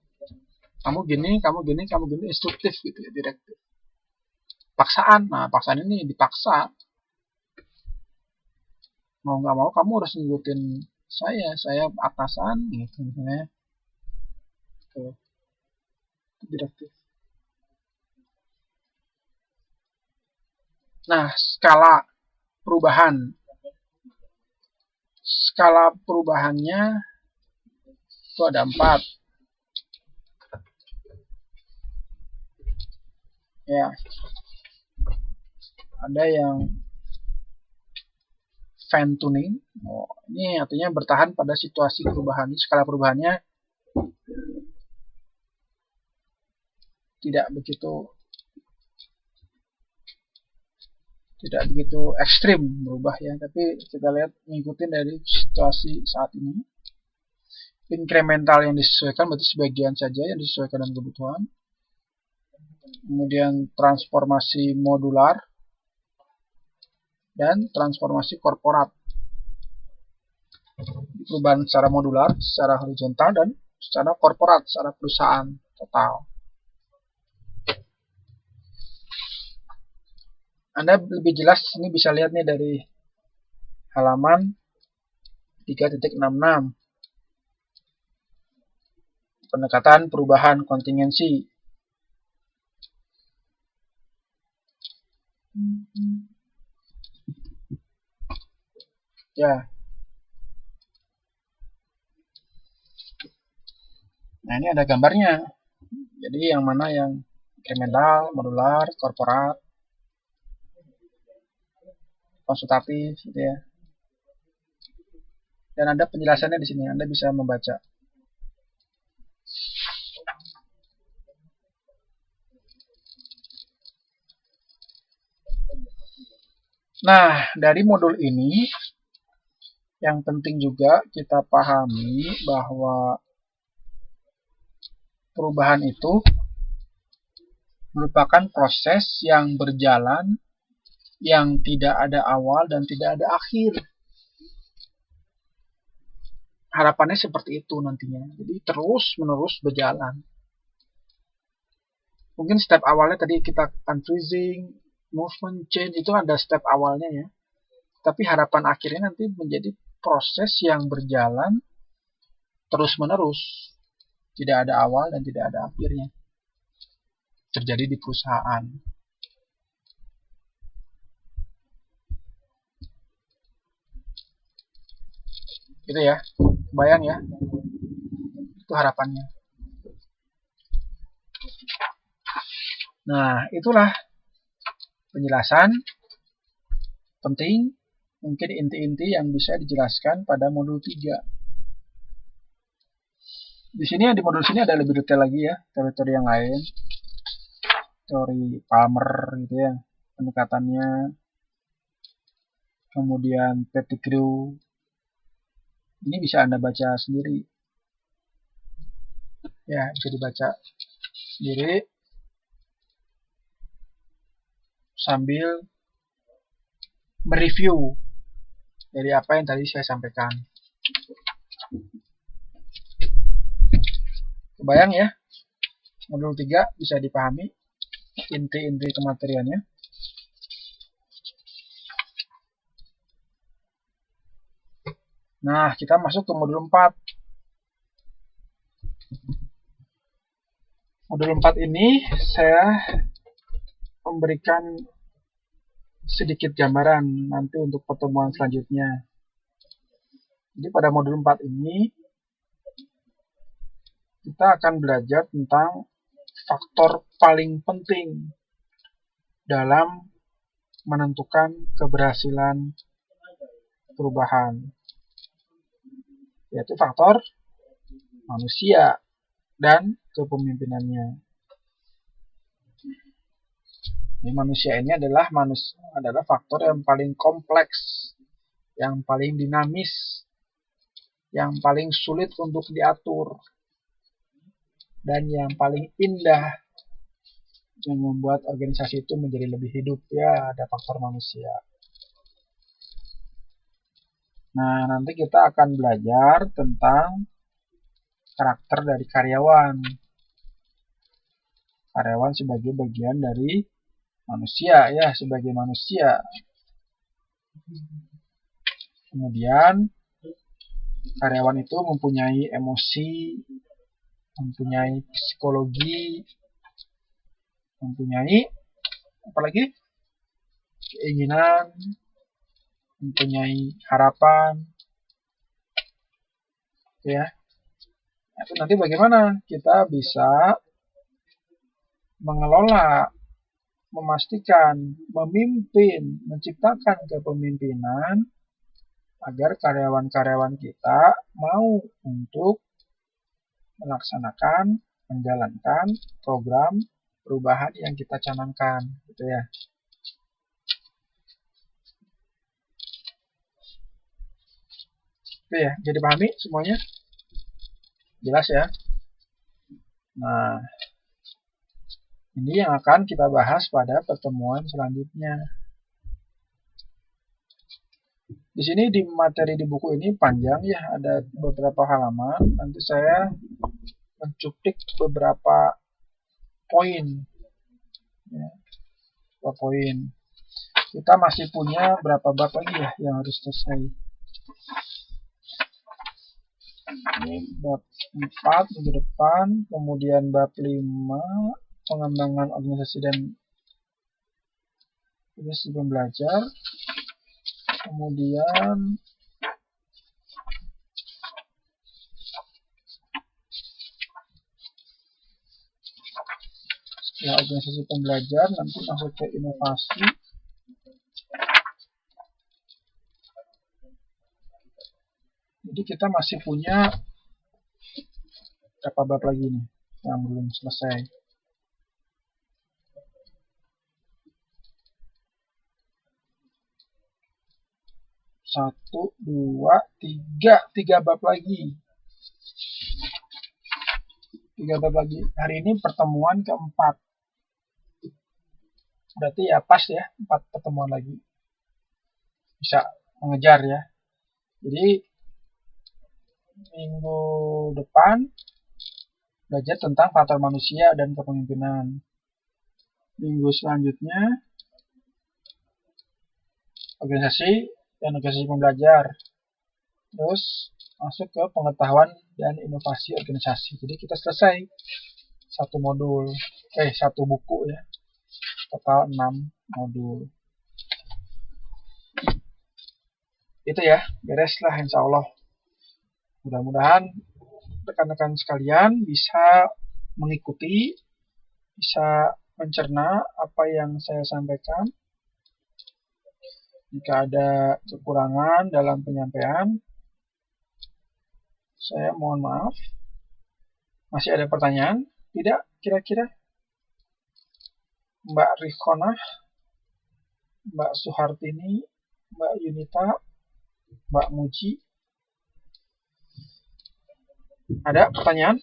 Kamu gini, instruktif gitu ya, direktif. Paksaan, nah paksaan ini dipaksa. Mau nggak mau kamu harus ngikutin saya atasan gitu misalnya. Tuh. Direktif. Nah, skala perubahan. Skala perubahannya itu ada 4. Ya. Ada yang fine tuning. Ini artinya bertahan pada situasi perubahan. Skala perubahannya tidak begitu ekstrim berubah ya, tapi kita lihat mengikuti dari situasi saat ini. Incremental yang disesuaikan berarti sebagian saja yang disesuaikan dengan kebutuhan. Kemudian transformasi modular dan transformasi korporat. Perubahan secara modular, secara horizontal, dan secara korporat, secara perusahaan total. Anda lebih jelas ini bisa lihat nih dari halaman 3.66. Pendekatan perubahan kontingensi. Ya. Nah, ini ada gambarnya. Jadi yang mana yang incremental, modular, korporat, konsultatif gitu ya. Dan ada penjelasannya di sini, Anda bisa membaca. Nah, dari modul ini yang penting juga kita pahami bahwa perubahan itu merupakan proses yang berjalan, yang tidak ada awal dan tidak ada akhir. Harapannya seperti itu nantinya. Jadi terus-menerus berjalan. Mungkin step awalnya tadi kita unfreezing, movement, change, itu ada step awalnya ya. Tapi harapan akhirnya nanti menjadi proses yang berjalan terus-menerus, tidak ada awal dan tidak ada akhirnya, terjadi di perusahaan. Gitu ya, bayang ya, itu harapannya. Nah, itulah penjelasan penting, mungkin inti-inti yang bisa dijelaskan pada modul 3. Di sini di modul sini ada lebih detail lagi ya, teori-teori yang lain. Teori Palmer gitu ya, pendekatannya. Kemudian Pettigrew. Ini bisa Anda baca sendiri. Ya, bisa dibaca sendiri sambil mereview dari apa yang tadi saya sampaikan. Kebayang ya, modul 3 bisa dipahami inti-inti kemateriannya. Nah, kita masuk ke modul 4. Modul 4 ini saya memberikan sedikit gambaran nanti untuk pertemuan selanjutnya. Jadi pada modul 4 ini kita akan belajar tentang faktor paling penting dalam menentukan keberhasilan perubahan, yaitu faktor manusia dan kepemimpinannya. Ini manusia ini adalah faktor yang paling kompleks, yang paling dinamis, yang paling sulit untuk diatur, dan yang paling indah yang membuat organisasi itu menjadi lebih hidup. Ya, ada faktor manusia. Nah, nanti kita akan belajar tentang karakter dari karyawan. Karyawan sebagai bagian dari manusia, ya, sebagai manusia. Kemudian karyawan itu mempunyai emosi, mempunyai psikologi, mempunyai apalagi keinginan, mempunyai harapan, ya. Itu nanti bagaimana kita bisa mengelola, memastikan, memimpin, menciptakan kepemimpinan agar karyawan-karyawan kita mau untuk melaksanakan, menjalankan program perubahan yang kita canangkan, gitu ya. Oke ya, jadi pahami semuanya? Jelas ya? Nah, ini yang akan kita bahas pada pertemuan selanjutnya. Di sini di materi di buku ini panjang ya, ada beberapa halaman. Nanti saya mencuplik beberapa poin. Ya, beberapa poin. Kita masih punya berapa bab lagi ya yang harus selesai. Ini bab 4 minggu depan, kemudian bab 5 pengembangan organisasi dan sistem belajar, kemudian setelah organisasi pembelajar nanti masuk ke inovasi. Jadi kita masih punya berapa bab lagi nih yang belum selesai. Satu, dua, tiga bab lagi. 3 bab lagi. Hari ini pertemuan keempat. Berarti ya pas ya, 4 pertemuan lagi. Bisa mengejar ya. Jadi minggu depan belajar tentang faktor manusia dan kepemimpinan. Minggu selanjutnya organisasi dan organisasi pembelajar. Terus masuk ke pengetahuan dan inovasi organisasi. Jadi kita selesai satu modul, satu buku ya, total 6 modul. Itu ya, beres lah insya Allah. Mudah-mudahan rekan-rekan sekalian bisa mengikuti, bisa mencerna apa yang saya sampaikan. Jika ada kekurangan dalam penyampaian, saya mohon maaf. Masih ada pertanyaan? Tidak kira-kira? Mbak Rifkonah, Mbak Suhartini, Mbak Yunita, Mbak Muji. Ada pertanyaan?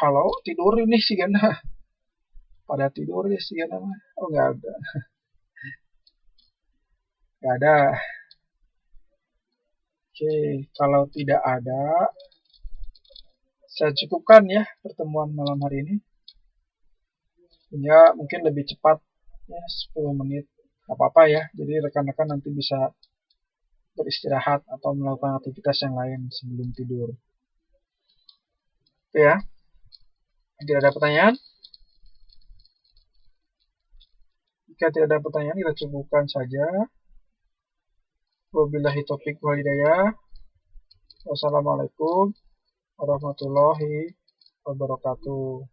Halo, tidur ini sih Gana. Pada tidur ya sih Gana. Oh, nggak ada. Nggak ada. Oke, kalau tidak ada, saya cukupkan ya pertemuan malam hari ini. Ya, mungkin lebih cepat ya, 10 menit. Nggak apa-apa ya, jadi rekan-rekan nanti bisa beristirahat atau melakukan aktivitas yang lain sebelum tidur. Oke ya. Tidak ada pertanyaan? Jika tidak ada pertanyaan, kita cukupkan saja. Wabillahi taufiq wal hidayah. Wassalamualaikum warahmatullahi wabarakatuh.